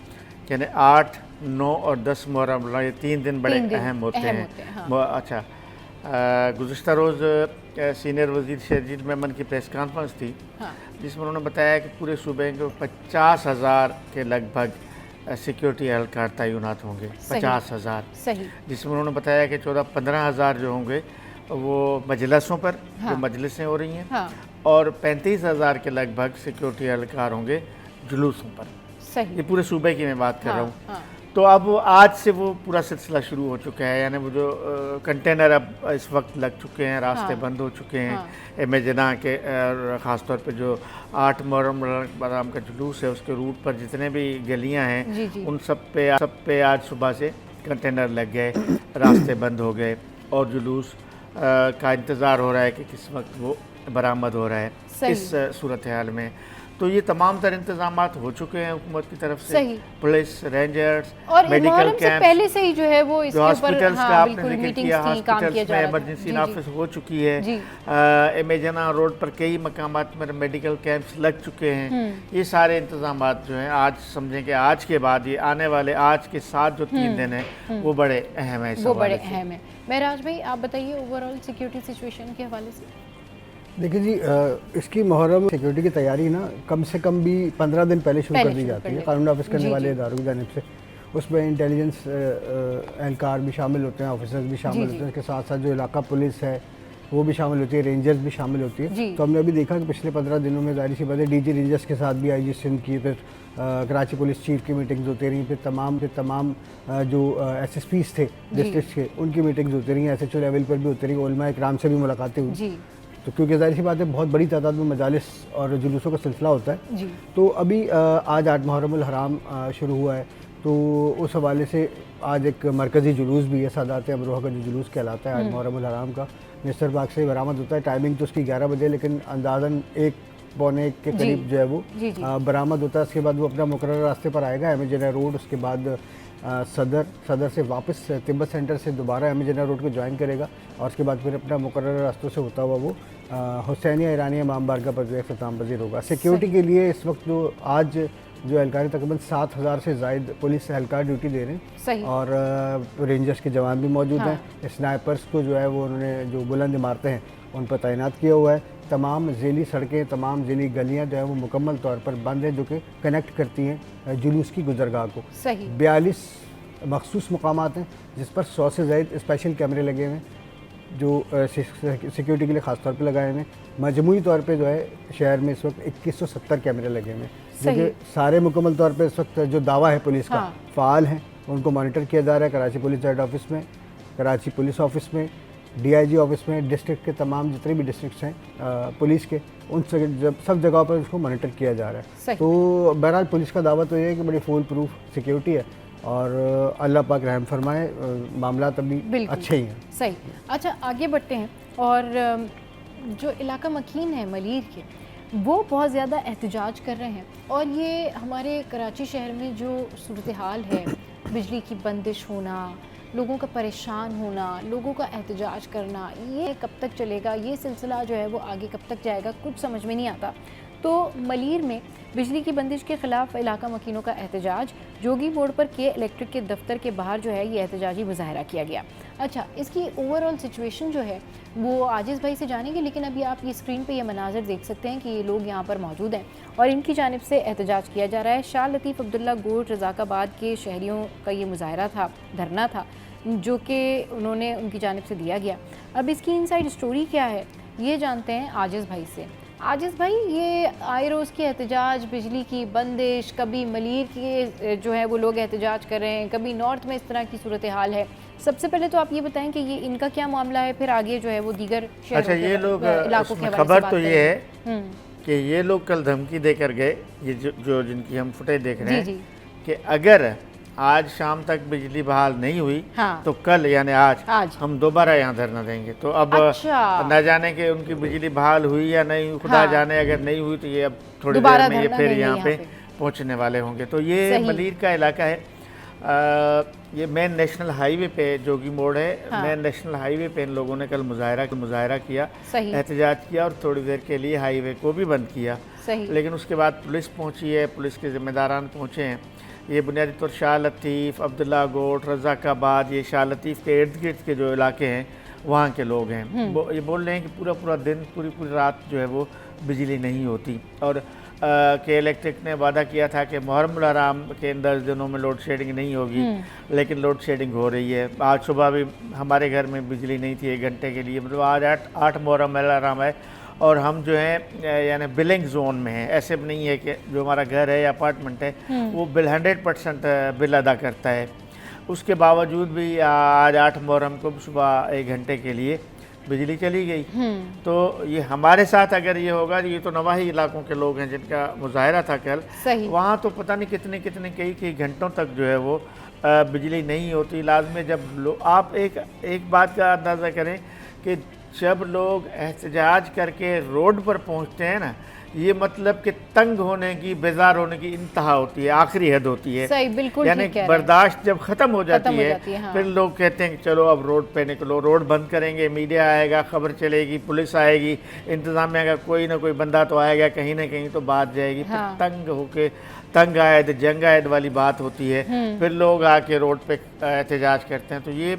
यानी 8, 9 और 10 मुहर्रम ये 3 दिन बड़े अहम होते हैं। हाँ। अच्छा, गुज़िश्ता रोज़ सीनियर वज़ीर शहरीर मेमन की प्रेस कॉन्फ्रेंस थी। हाँ। जिसमें उन्होंने बताया कि पूरे सूबे के 50,000 के लगभग सिक्योरिटी एहलकार तैनात होंगे। 50,000। सही। जिसमें उन्होंने बताया कि 14-15,000 जो होंगे वो मजलिसों पर, हाँ। जो मजलिसें हो रही हैं, हाँ। और 35,000 के लगभग सिक्योरिटी एहलकार होंगे जुलूसों पर। सही। ये पूरे सूबे की मैं बात कर रहा हूँ। हाँ। तो अब आज से वो पूरा सिलसिला शुरू हो चुका है, यानी वो जो कंटेनर अब इस वक्त लग चुके हैं, रास्ते हाँ। बंद हो चुके हैं। हाँ। मेजना के ख़ास तौर पे जो 8 मुहर्रम का जुलूस है उसके रूट पर जितने भी गलियां हैं जी जी। उन सब पे आज सुबह से कंटेनर लग गए, रास्ते बंद हो गए और जुलूस का इंतज़ार हो रहा है कि किस वक्त वो बरामद हो रहा है। इस सूरत हाल में तो ये तमाम तर इंतजाम हो चुके हैं हुकूमत की तरफ से, सही। पुलिस, रेंजर्स और मेडिकल मुहर्रम से कैंप, पहले से ही जो है वो इसके ऊपर हॉस्पिटल्स का आपने जिक्र मीटिंग्स किया, थी, काम किया हॉस्पिटल्स जा में रहा था। इमरजेंसी जी, नाफिज हो चुकी है। जी। एमेजना रोड पर कई मकामात में मेडिकल कैंप्स लग चुके हैं। ये सारे इंतजाम जो हैं, आज समझें कि आज के बाद ये आने वाले आज के साथ जो 3 दिन हैं वो बड़े अहम है। वो बड़े अहम है। महराज भाई आप बताइए ओवरऑल सिक्योरिटी सिचुएशन के हवाले से। देखिए जी, इसकी मुहर्रम सिक्योरिटी की तैयारी ना कम से कम भी 15 दिन पहले शुरू कर दी जाती है कानून नाफिज करने वाले इदारों की जानिब से। उसमें इंटेलिजेंस एहलकार भी शामिल होते हैं, ऑफिसर्स भी शामिल होते हैं, उसके साथ साथ जो इलाका पुलिस है वो भी शामिल होती है, रेंजर्स भी शामिल होती है। तो हमने अभी देखा कि पिछले 15 दिनों में जाहिर सी बात है डीजी रेंजर्स के साथ भी आईजी सिंध की, फिर कराची पुलिस चीफ की मीटिंग्स होती रही, फिर तमाम जो एसएसपीज थे डिस्ट्रिक्ट के उनकी मीटिंग्स होती रही, एसएचओ लेवल पर भी होती रही, उलमा इकराम से भी मुलाकातें हुई। तो क्योंकि जाहिर सी बात है बहुत बड़ी तादाद में मजालिस और जुलूसों का सिलसिला होता है जी। तो अभी आज 8 मुहर्रम उल हराम शुरू हुआ है, तो उस हवाले से आज एक मरकज़ी जुलूस भी है, सादात अमरोहा का जो जुलूस कहलाता है आज मुहर्रम उल हराम का, मिस्टर बाग से बरामद होता है। टाइमिंग तो उसकी 11 बजे, लेकिन अंदाज़न 1 पौने 1 के करीब जो है वो बरामद होता है। उसके बाद वो अपना मुकर्रर रास्ते पर आएगा एमएजना रोड, उसके बाद सदर से वापस तिब्बत सेंटर से दोबारा एमएजना रोड को ज्वाइन करेगा और उसके बाद फिर अपना मुकर्रर रास्तों से होता हुआ वो हुसैनिया ईरानिया इमाम बारगाह पर जो इख्तिताम पज़ीर होगा। सिक्योरिटी के लिए इस वक्त जो आज जो एहलकार तकरीबन 7000 से ज़ायद पुलिस एहलकार ड्यूटी दे रहे हैं और रेंजर्स के जवान भी मौजूद हैं। स्नाइपर्स को जो है वो उन्होंने जो बुलंद इमारतें हैं उन पर तैनात किया हुआ है। तमाम ज़ेली सड़कें, तमाम ज़ेली गलियाँ जो है वो मुकम्मल तौर पर बंद हैं, जो कि कनेक्ट करती हैं जुलूस की गुजरगाह को। 42 मखसूस मकामात हैं जिस पर 100 से ज़ायद स्पेशल कैमरे लगे हुए हैं जो सिक्योरिटी के लिए ख़ास तौर पे लगाए हुए हैं। मजमूई तौर पे जो है शहर में इस वक्त 2170 कैमरे लगे हुए हैं, जो कि सारे मुकम्मल तौर पे इस वक्त जो दावा है पुलिस का फ़ाल हैं, उनको मॉनिटर किया जा रहा है। कराची पुलिस हेड ऑफिस में, कराची पुलिस ऑफिस में, डीआईजी ऑफिस में, डिस्ट्रिक्ट के तमाम जितने भी डिस्ट्रिक्ट्स हैं पुलिस के, उन सब जगहों पर उसको मॉनिटर किया जा रहा है। तो बहरहाल पुलिस का दावा तो ये है कि बड़ी फुल प्रूफ सिक्योरिटी है और अल्लाह पाक रहम फरमाए, मामला अभी अच्छे ही हैं। सही। अच्छा आगे बढ़ते हैं, और जो इलाका मकीन है मलीर के, वो बहुत ज़्यादा एहतजाज कर रहे हैं, और ये हमारे कराची शहर में जो सूरत हाल है, बिजली की बंदिश होना, लोगों का परेशान होना, लोगों का एहतजाज करना, ये कब तक चलेगा, ये सिलसिला जो है वो आगे कब तक जाएगा, कुछ समझ में नहीं आता। तो मलीर में बिजली की बंदिश के ख़िलाफ़ इलाका मकीनों का एहतजाज, जोगी मोड़ पर के इलेक्ट्रिक के दफ्तर के बाहर जो है ये एहतजाजी मुजाहरा किया गया। अच्छा, इसकी ओवरऑल सिचुएशन जो है वो आजिज़ भाई से जानेंगे, लेकिन अभी आप ये स्क्रीन पे ये मनाज़र देख सकते हैं कि ये लोग यहाँ पर मौजूद हैं और इनकी जानिब से एहतजाज किया जा रहा है। शाह लतीफ़ अब्दुल्ला गोट रज़ाकाबाद के शहरियों का ये मुजाहरा था, धरना था, जो कि उन्होंने उनकी जानिब से दिया गया। अब इसकी इनसाइड स्टोरी क्या है ये जानते हैं आजिज़ भाई से। आजिज़ भाई, ये आए रोज़ की एहतजाज, बिजली की बंदिश, कभी मलीर के जो है वो लोग एहतजाज कर रहे हैं, कभी नॉर्थ में इस तरह की सूरत हाल है। सबसे पहले तो आप ये बताएं कि ये इनका क्या मामला है, फिर आगे जो है वो दीगर अच्छा, ये लोग इलाकों के खबर तो ये है कि ये लोग कल धमकी देकर गए, ये जो जिनकी हम फुटेज देख रहे हैं, कि अगर आज शाम तक बिजली बहाल नहीं हुई तो कल यानी आज हम दोबारा यहाँ धरना देंगे। तो अब न जाने कि उनकी बिजली बहाल हुई या नहीं, खुदा जाने, अगर नहीं हुई तो ये अब थोड़ी देर में ये फिर यहाँ पे पहुँचने वाले होंगे। तो ये मलीर का इलाका है, ये मेन नेशनल हाईवे पे जोगी मोड़ है। मेन नेशनल हाईवे पे इन लोगों ने कल मुजाहरा किया, एहतजाज किया और थोड़ी देर के लिए हाईवे को भी बंद किया। लेकिन उसके बाद पुलिस पहुँची है, पुलिस के जिम्मेदारान पहुँचे हैं। ये बुनियादी तौर शाह लतीफ़, अब्दुल्ला गोट, रज़ाकाबाद, ये शाह लतीफ़ के इर्द गिर्द के जो इलाके हैं वहाँ के लोग हैं। ये बोल रहे हैं कि पूरा दिन, पूरी रात जो है वो बिजली नहीं होती, और के इलेक्ट्रिक ने वादा किया था कि मुहर्रम उल हराम के इन 10 दिनों में लोड शेडिंग नहीं होगी, लेकिन लोड शेडिंग हो रही है। आज सुबह भी हमारे घर में बिजली नहीं थी 1 घंटे के लिए, मतलब आज 8 मुहर्रम उल हराम है और हम जो है यानी बिलिंग जोन में है। ऐसे भी नहीं है कि जो हमारा घर है या अपार्टमेंट है वो 100% बिल अदा करता है। उसके बावजूद भी आज 8 मुहर्रम को सुबह 1 घंटे के लिए बिजली चली गई। तो ये हमारे साथ अगर ये होगा, ये तो नवाही इलाकों के लोग हैं जिनका मुजाहरा था कल, वहाँ तो पता नहीं कितने कई घंटों तक जो है वो बिजली नहीं होती। लाजमी जब आप एक बात का अंदाज़ा करें कि जब लोग एहतजाज करके रोड पर पहुंचते हैं ना, ये मतलब कि तंग होने की, बेजार होने की इंतहा होती है, आखिरी हद होती है। सही, बिल्कुल यानी ठीक कह रहे हैं। बर्दाश्त जब ख़त्म हो जाती है, हाँ। फिर लोग कहते हैं कि चलो अब रोड पे निकलो, रोड बंद करेंगे, मीडिया आएगा, खबर चलेगी, पुलिस आएगी, इंतज़ामिया का कोई ना कोई बंदा तो आएगा, कहीं ना कहीं तो बात जाएगी। हाँ। फिर तंग होके, तंग आयद जंग आयद वाली बात होती है, फिर लोग आके रोड पे एहतजाज करते हैं। तो ये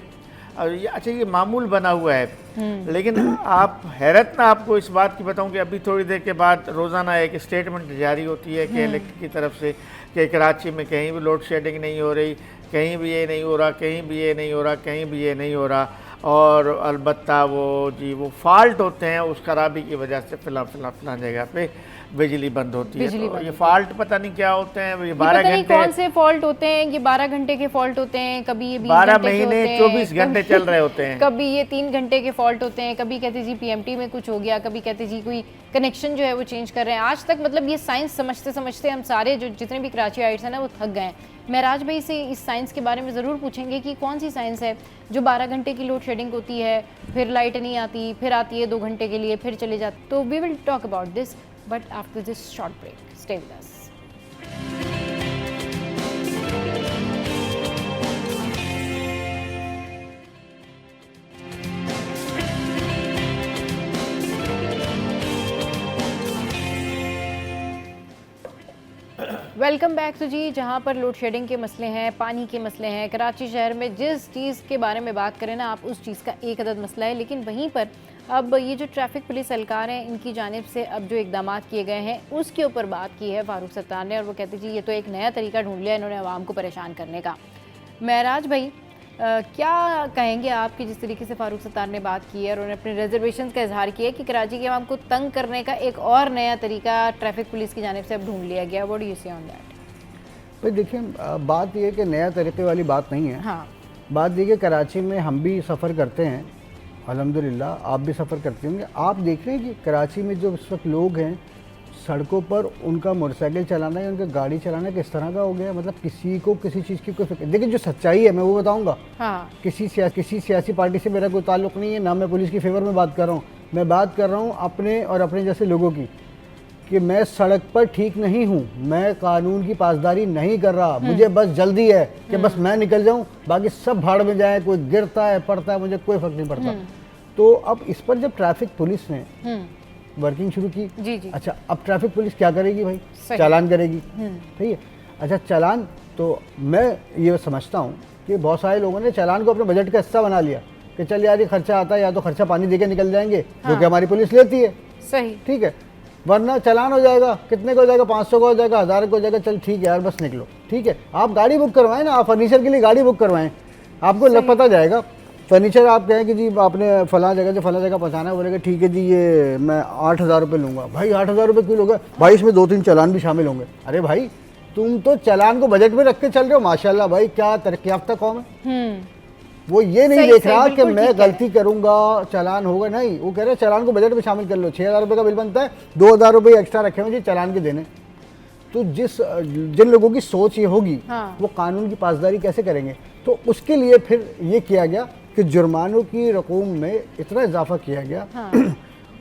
अच्छा, ये मामूल बना हुआ है। लेकिन आप हैरत ना आपको इस बात की बताऊं कि अभी थोड़ी देर के बाद रोज़ाना एक स्टेटमेंट जारी होती है कि इलेक्ट की तरफ से कि कराची में कहीं भी लोड शेडिंग नहीं हो रही, कहीं भी ये नहीं हो रहा, कहीं भी ये नहीं हो रहा, कहीं भी ये नहीं हो रहा। और अलबत्ता वो फॉल्ट होते हैं, उस खराबी की वजह से फिलहाल जगह पे बिजली बंद होती है। तो ये फॉल्ट पता नहीं क्या होते हैं, ये 12 घंटे कौन से फॉल्ट होते हैं, ये 12 घंटे के फॉल्ट होते हैं, कभी ये 12 महीने 24 घंटे चल रहे होते हैं, कभी ये 3 घंटे के फॉल्ट होते हैं, कभी कहते जी पीएमटी में कुछ हो गया, कभी कहते जी कोई कनेक्शन जो है वो चेंज कर रहे हैं। आज तक मतलब ये साइंस समझते समझते हम सारे जो जितने भी कराची आइट्स हैं ना वो थक गए हैं। महराज भाई से इस साइंस के बारे में ज़रूर पूछेंगे कि कौन सी साइंस है जो 12 घंटे की लोड शेडिंग होती है, फिर लाइट नहीं आती, फिर आती है 2 घंटे के लिए, फिर चले जाती। तो we will talk about this but after this short break. Stay with us. Welcome back. तो जी, जहाँ पर लोड शेडिंग के मसले हैं, पानी के मसले हैं, कराची शहर में जिस चीज़ के बारे में बात करें ना आप, उस चीज़ का एक अदद मसला है। लेकिन वहीं पर अब ये जो ट्रैफिक पुलिस एहलकार हैं, इनकी जानिब से अब जो इकदाम किए गए हैं उसके ऊपर बात की है फारूक सत्तार ने। और वो कहते जी ये तो एक नया तरीका ढूंढ लिया इन्होंने आवाम को परेशान करने का। महराज भाई क्या कहेंगे आप कि जिस तरीके से फारूक सत्तार ने बात की है और उन्होंने अपने रिजर्वेशन का इजहार किया है कि कराची के आवाम को तंग करने का एक और नया तरीका ट्रैफिक पुलिस की जानिब से अब ढूंढ लिया गया, व्हाट डू यू से ऑन दैट? भाई देखिए, बात यह है कि नया तरीके वाली बात नहीं है। हाँ, बात यह कि कराची में हम भी सफ़र करते हैं, अल्हम्दुलिल्लाह आप भी सफ़र करते होंगे। आप देख रहे हैं कि कराची में जो इस वक्त लोग हैं सड़कों पर, उनका मोटरसाइकिल चलाना या उनका गाड़ी चलाना किस तरह का हो गया। मतलब किसी को किसी चीज़ की कोई फिक्र। देखिए जो सच्चाई है मैं वो बताऊंगा। हाँ। किसी सियासी पार्टी से मेरा कोई ताल्लुक़ नहीं है, ना मैं पुलिस की फेवर में बात कर रहा हूँ। मैं बात कर रहा हूँ अपने और अपने जैसे लोगों की, कि मैं सड़क पर ठीक नहीं हूँ, मैं कानून की पासदारी नहीं कर रहा, मुझे बस जल्दी है कि बस मैं निकल जाऊँ, बाकी सब भाड़ में जाए, कोई गिरता है पड़ता है मुझे कोई फ़र्क नहीं पड़ता। तो अब इस पर जब ट्रैफिक पुलिस ने वर्किंग शुरू की, जी जी। अच्छा अब ट्रैफिक पुलिस क्या करेगी भाई? चालान करेगी, ठीक है। अच्छा चालान, तो मैं ये समझता हूँ कि बहुत सारे लोगों ने चालान को अपने बजट का हिस्सा बना लिया कि चल यार ये खर्चा आता है, या तो खर्चा पानी दे के निकल जाएंगे, जो कि हमारी पुलिस लेती है, सही, ठीक है, वरना चालान हो जाएगा, कितने का हो जाएगा, 500 का हो जाएगा, 1000 का हो जाएगा, चल ठीक है यार बस निकलो, ठीक है। आप गाड़ी बुक करवाएं ना, आप फर्नीचर के लिए गाड़ी बुक करवाएं, आपको लग पता जाएगा। फर्नीचर आप कहें कि जी आपने फला जगह से फला जगह पहुँचाना है, बोलेगा ठीक है जी ये मैं 8000 रुपये लूँगा। भाई 8000 रुपये क्यों लोगे भाई? इसमें 2-3 चालान भी शामिल होंगे। अरे भाई तुम तो चालान को बजट में रख के चल रहे हो, माशाल्लाह भाई क्या तरक्की याफ्ता कौम है। वो ये नहीं देख रहा कि मैं गलती करूंगा चालान होगा, नहीं, वो कह रहे चालान को बजट में शामिल कर लो। 6000 रुपये का बिल बनता है, 2000 रुपये एक्स्ट्रा रखे हुए जी चालान के देने। तो जिन लोगों की सोच ये होगी, हाँ। वो कानून की पासदारी कैसे करेंगे? तो उसके लिए फिर ये किया गया कि जुर्मानों की रकूम में इतना इजाफा किया गया। हाँ।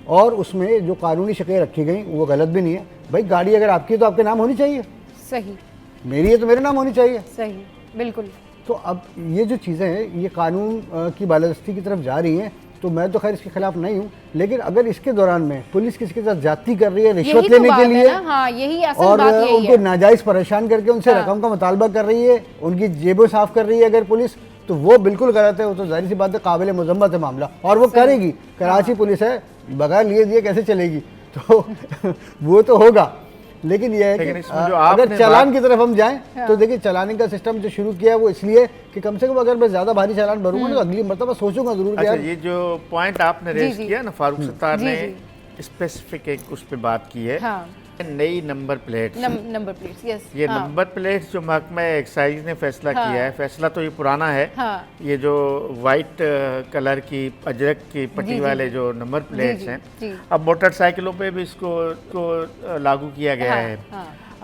और उसमें जो कानूनी शक्लें रखी गई वो गलत भी नहीं है। भाई गाड़ी अगर आपकी है तो आपके नाम होनी चाहिए, सही, मेरी है तो मेरे नाम होनी चाहिए, सही, बिल्कुल। तो अब ये जो चीज़ें हैं ये कानून की बालादस्ती की तरफ जा रही हैं, तो मैं तो खैर इसके खिलाफ नहीं हूँ। लेकिन अगर इसके दौरान में पुलिस किसी के साथ ज्यादती कर रही है रिश्वत लेने के लिए, हाँ, यही असल और बात यही उनको है। नाजायज़ परेशान करके उनसे हाँ। रकम का मुतालबा कर रही है, उनकी जेबें साफ कर रही है अगर पुलिस, तो वो बिल्कुल गलत है। वो तो जाहिर सी बात है काबिल मजम्मत है मामला, और वो करेगी। कराची पुलिस है, बगैर लिए दिए कैसे चलेगी, तो वो तो होगा। लेकिन यह है कि अगर चालान की तरफ हम जाएं, तो देखिए चालान का सिस्टम जो शुरू किया है वो इसलिए कि कम से कम अगर मैं ज़्यादा भारी चालान भरूंगा तो अगली मरतबा सोचूंगा जरूर। अच्छा, ये जो पॉइंट आपने रेज किया ना, फारूक सत्तार ने स्पेसिफिक एक उस पर बात की है। हाँ। नई number plate, number plates, yes, ये नंबर प्लेट्स जो महकमा एक्साइज ने फैसला किया है, फैसला तो ये पुराना है। हाँ। ये जो वाइट कलर की अजरक की पट्टी वाले जो नंबर प्लेट्स हैं, अब मोटरसाइकिलों पे भी इसको लागू किया गया है।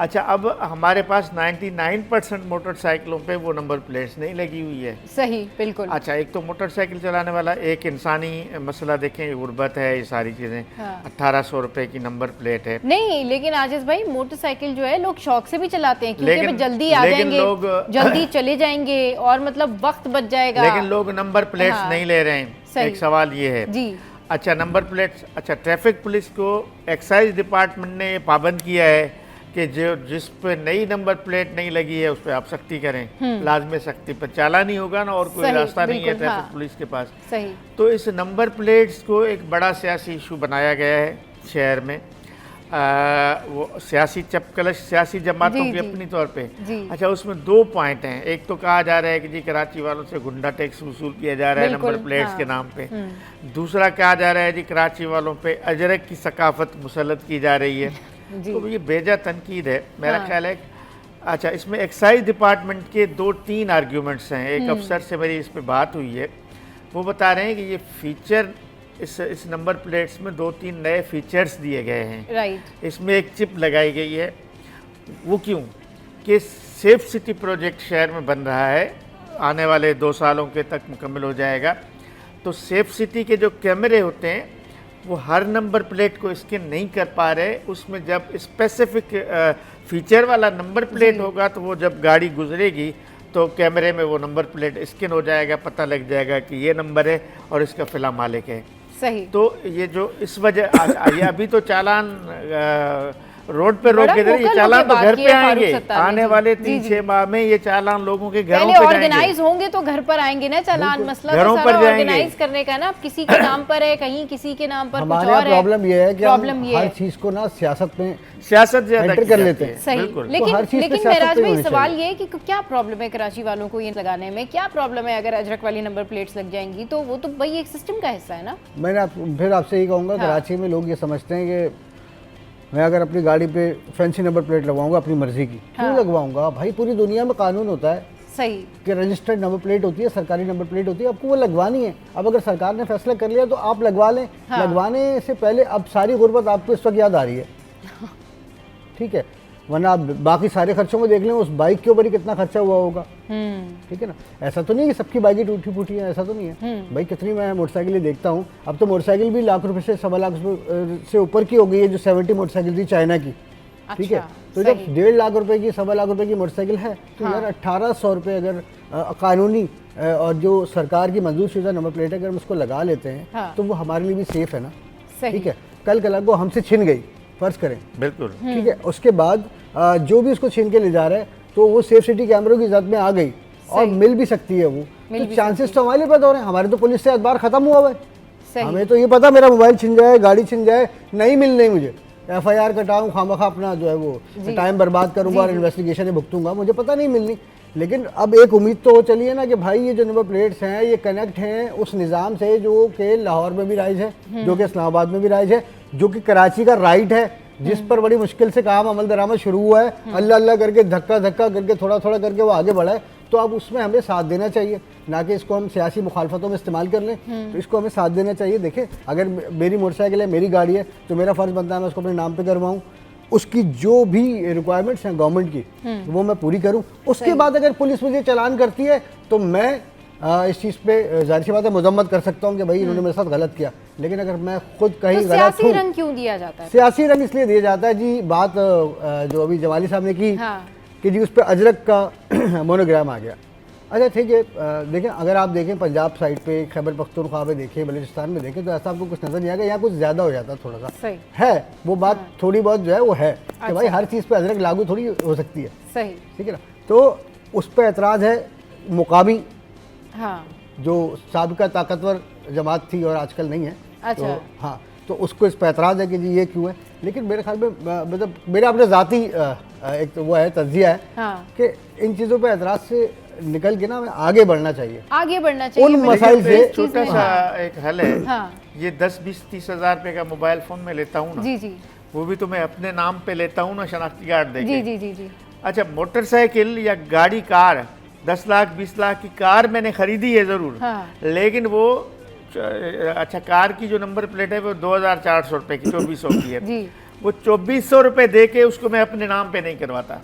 अच्छा, अब हमारे पास 99% मोटरसाइकिलों पे वो नंबर प्लेट्स नहीं लगी हुई है। सही, बिल्कुल। अच्छा, एक तो मोटरसाइकिल चलाने वाला एक इंसानी मसला देखें, गुर्बत है, ये सारी चीज़ें। हाँ। 1800 रुपए की नंबर प्लेट है। नहीं, लेकिन आजिज भाई मोटरसाइकिल जो है लोग शौक से भी चलाते हैं, क्योंकि लेकिन- अभी जल्दी आ लेकिन जाएंगे, लोग जल्दी चले जाएंगे और मतलब वक्त बच जाएगा। लेकिन लोग नंबर प्लेट्स हाँ। नहीं ले रहे हैं। सही। एक सवाल ये है जी। अच्छा, नंबर प्लेट्स, अच्छा ट्रैफिक पुलिस को एक्साइज डिपार्टमेंट ने पाबंद किया है कि जो जिस पे नई नंबर प्लेट नहीं लगी है उस पर आप सख्ती करें, लाजमी सख्ती पर। चालान ही होगा ना, और कोई सही, रास्ता नहीं है बिल्कुल, ट्रैफिक हाँ। पुलिस के पास। सही। तो इस नंबर प्लेट्स को एक बड़ा सियासी इशू बनाया गया है शहर में। वो सियासी चपकलश सियासी जमातों जी, की जी। अपनी तौर पे। जी। अच्छा, उसमें 2 पॉइंट हैं। एक तो कहा जा रहा है कि जी कराची वालों से गुंडा टैक्स वसूल किया जा रहा है बिल्कुल, नंबर प्लेट्स हाँ। के नाम पे। दूसरा कहा जा रहा है जी कराची वालों पे अजरक की सकाफत मुसल्लत की जा रही है। जी। तो ये बेजा तनकीद है मेरा हाँ। ख्याल है। अच्छा, इसमें एक्साइज डिपार्टमेंट के 2-3 आर्ग्यूमेंट्स हैं। एक अफसर से मेरी इस पे बात हुई है, वो बता रहे हैं कि ये फीचर इस नंबर प्लेट्स में 2-3 नए फीचर्स दिए गए हैं। राइट। इसमें एक चिप लगाई गई है। वो क्यों? कि सेफ सिटी प्रोजेक्ट शहर में बन रहा है, आने वाले 2 सालों के तक मुकम्मल हो जाएगा। तो सेफ सिटी के जो कैमरे होते हैं वो हर नंबर प्लेट को स्कैन नहीं कर पा रहे। उसमें जब स्पेसिफिक फीचर वाला नंबर प्लेट होगा तो वो जब गाड़ी गुजरेगी तो कैमरे में वो नंबर प्लेट स्कैन हो जाएगा, पता लग जाएगा कि ये नंबर है और इसका फिला मालिक है। सही। तो ये जो इस वजह ये अभी तो चालान रोड पे रोक के दे, ये चालान तो घर पे आएंगे। आने वाले 3-6 माह में ये चालान लोगों के घरों पे जाएंगे। ऑर्गेनाइज होंगे तो घर पर आएंगे ना चालान। मसला घरों तो पर सारा जाएंगे। ऑर्गेनाइज करने का ना, किसी के नाम पर है, कहीं किसी के नाम पर कुछ हमारे और है। प्रॉब्लम ये है कि प्रॉब्लम ये हर है। चीज को ना सियासत में सियासत ज्यादा एंटर की कर जाती लेते है। हैं। सही। बिल्कुल। लेकिन हर चीज़ पे लेकिन सियासत मेराज नहीं भाई होनी सवाल चाहिए। ये है कि क्या प्रॉब्लम है कराची वालों को ये लगाने में? क्या प्रॉब्लम है अगर अजरक वाली नंबर प्लेट्स लग जाएंगी? तो वो तो भाई एक सिस्टम का हिस्सा है ना। मैंने फिर आपसे यही कहूँगा, हाँ। कराची में लोग ये समझते हैं कि मैं अगर अपनी गाड़ी पे फैंसी नंबर प्लेट लगवाऊंगा अपनी मर्जी की, क्यों हाँ। लगवाऊंगा भाई? पूरी दुनिया में कानून होता है सही। कि रजिस्टर्ड नंबर प्लेट होती है, सरकारी नंबर प्लेट होती है, आपको वो लगवानी है। अब अगर सरकार ने फैसला कर लिया तो आप लगवा लें। हाँ। लगवाने से पहले अब सारी गुर्बत आपको इस वक्त याद आ रही है, ठीक है? वरना आप बाकी सारे खर्चों में देख लें, उस बाइक के ऊपर ही कितना खर्चा हुआ होगा, ठीक है ना? ऐसा तो नहीं कि सबकी बाइकें टूटी फूटी हैं, ऐसा तो नहीं है भाई। कितनी मैं मोटरसाइकिलें देखता हूँ, अब तो मोटरसाइकिल भी लाख रुपए से 1.25 लाख से ऊपर की हो गई है। जो 70 मोटरसाइकिल थी चाइना की, ठीक है? अच्छा, तो जब 1.5 लाख रुपए की 1.25 लाख रुपए की मोटरसाइकिल है तो यार 1800 रुपये अगर कानूनी और जो सरकार की मंजूर शुदा नंबर प्लेट अगर हम उसको लगा लेते हैं हाँ। तो वो हमारे लिए भी सेफ है ना, सही। ठीक है? कल कल को हमसे छिन गई, फर्ज करें, बिल्कुल। ठीक है, उसके बाद जो भी उसको छीन के ले जा रहा है तो वो सेफ सिटी कैमरों की जद में आ गई और मिल भी सकती है वो। मिल तो भी चांसेस तो हमारे लिए पैदा हो रहे हैं। हमारे तो पुलिस से अखबार खत्म हुआ हुआ है। सही। हमें तो ये पता मेरा मोबाइल छिन जाए, गाड़ी छिन जाए, नहीं मिलनी मुझे, FIR कटाऊँ, खामखा अपना जो है वो टाइम बर्बाद करूंगा और इन्वेस्टिगेशन में भुगतूंगा, मुझे पता नहीं मिलनी। लेकिन अब एक उम्मीद तो हो चली है ना कि भाई ये जो नंबर प्लेट्स हैं ये कनेक्ट हैं उस निज़ाम से जो कि लाहौर में भी राइज है, जो कि इस्लामाबाद में भी राइज है, जो कि कराची का राइट है, जिस पर बड़ी मुश्किल से काम अमल दरामद शुरू हुआ है। अल्लाह अल्लाह करके धक्का धक्का करके थोड़ा थोड़ा करके वो आगे बढ़ा है। तो अब उसमें हमें साथ देना चाहिए, ना कि इसको हम सियासी मुखालफतों में इस्तेमाल कर लें। तो इसको हमें साथ देना चाहिए। देखें, अगर मेरी मोटरसाइकिल है, मेरी गाड़ी है, तो मेरा फ़र्ज़ बनता है मैं उसको अपने नाम पे करवाऊँ। उसकी जो भी रिक्वायरमेंट्स हैं गवर्नमेंट की वो मैं पूरी करूँ। उसके बाद अगर पुलिस मुझे चालान करती है तो मैं इस चीज़ पे जाहिर सी बात है मजम्मत कर सकता हूँ कि भाई इन्होंने मेरे साथ गलत किया। लेकिन अगर मैं खुद कहीं तो गलत सियासी हूँ, रंग क्यों दिया जाता है? सियासी रंग इसलिए दिया जाता है जी, बात जो अभी जमाली साहब ने की हाँ। कि जी उस पर अजरक का मोनोग्राम आ गया। अच्छा ठीक है, देखें, अगर आप देखें पंजाब साइड पे, खैबर पख्तूनख्वा में देखें, बलूचिस्तान में देखें, तो ऐसा आपको कुछ नज़र नहीं आएगा। यहाँ कुछ ज़्यादा हो जाता है, थोड़ा सा सही है वो बात, थोड़ी बहुत जो है वो है कि भाई हर चीज़ पे अजरक लागू थोड़ी हो सकती है, सही। ठीक है ना? तो उस पर एतराज़ है मुकामी हाँ। जो साबिका ताकतवर जमात थी और आजकल नहीं है। अच्छा। तो हाँ, तो उसको इस पर एतराज़ है कि जी ये क्यों है। लेकिन मेरे ख्याल में मतलब मेरा अपने ज़ाती एक तो वो है तज्जिया है हाँ। कि इन चीज़ों पे एतराज़ से निकल के ना हमें आगे बढ़ना चाहिए। आगे बढ़ना चाहिए। उन मतलब मसाइल से इस चीज़ छोटा में- सा एक हल है। हाँ। ये 10-20-30 हज़ार रुपये का मोबाइल फ़ोन में लेता हूँ ना, जी जी वो भी तो मैं अपने नाम पे लेता हूँ ना, शनाख्ती कार्ड देके। जी जी जी जी। अच्छा, मोटरसाइकिल या गाड़ी, कार 10 लाख 20 लाख की कार मैंने खरीदी है ज़रूर, हाँ। लेकिन वो अच्छा कार की जो नंबर प्लेट है वो 2400 रुपए की 2400 की है जी वो 2400 रुपए दे के उसको मैं अपने नाम पे नहीं करवाता।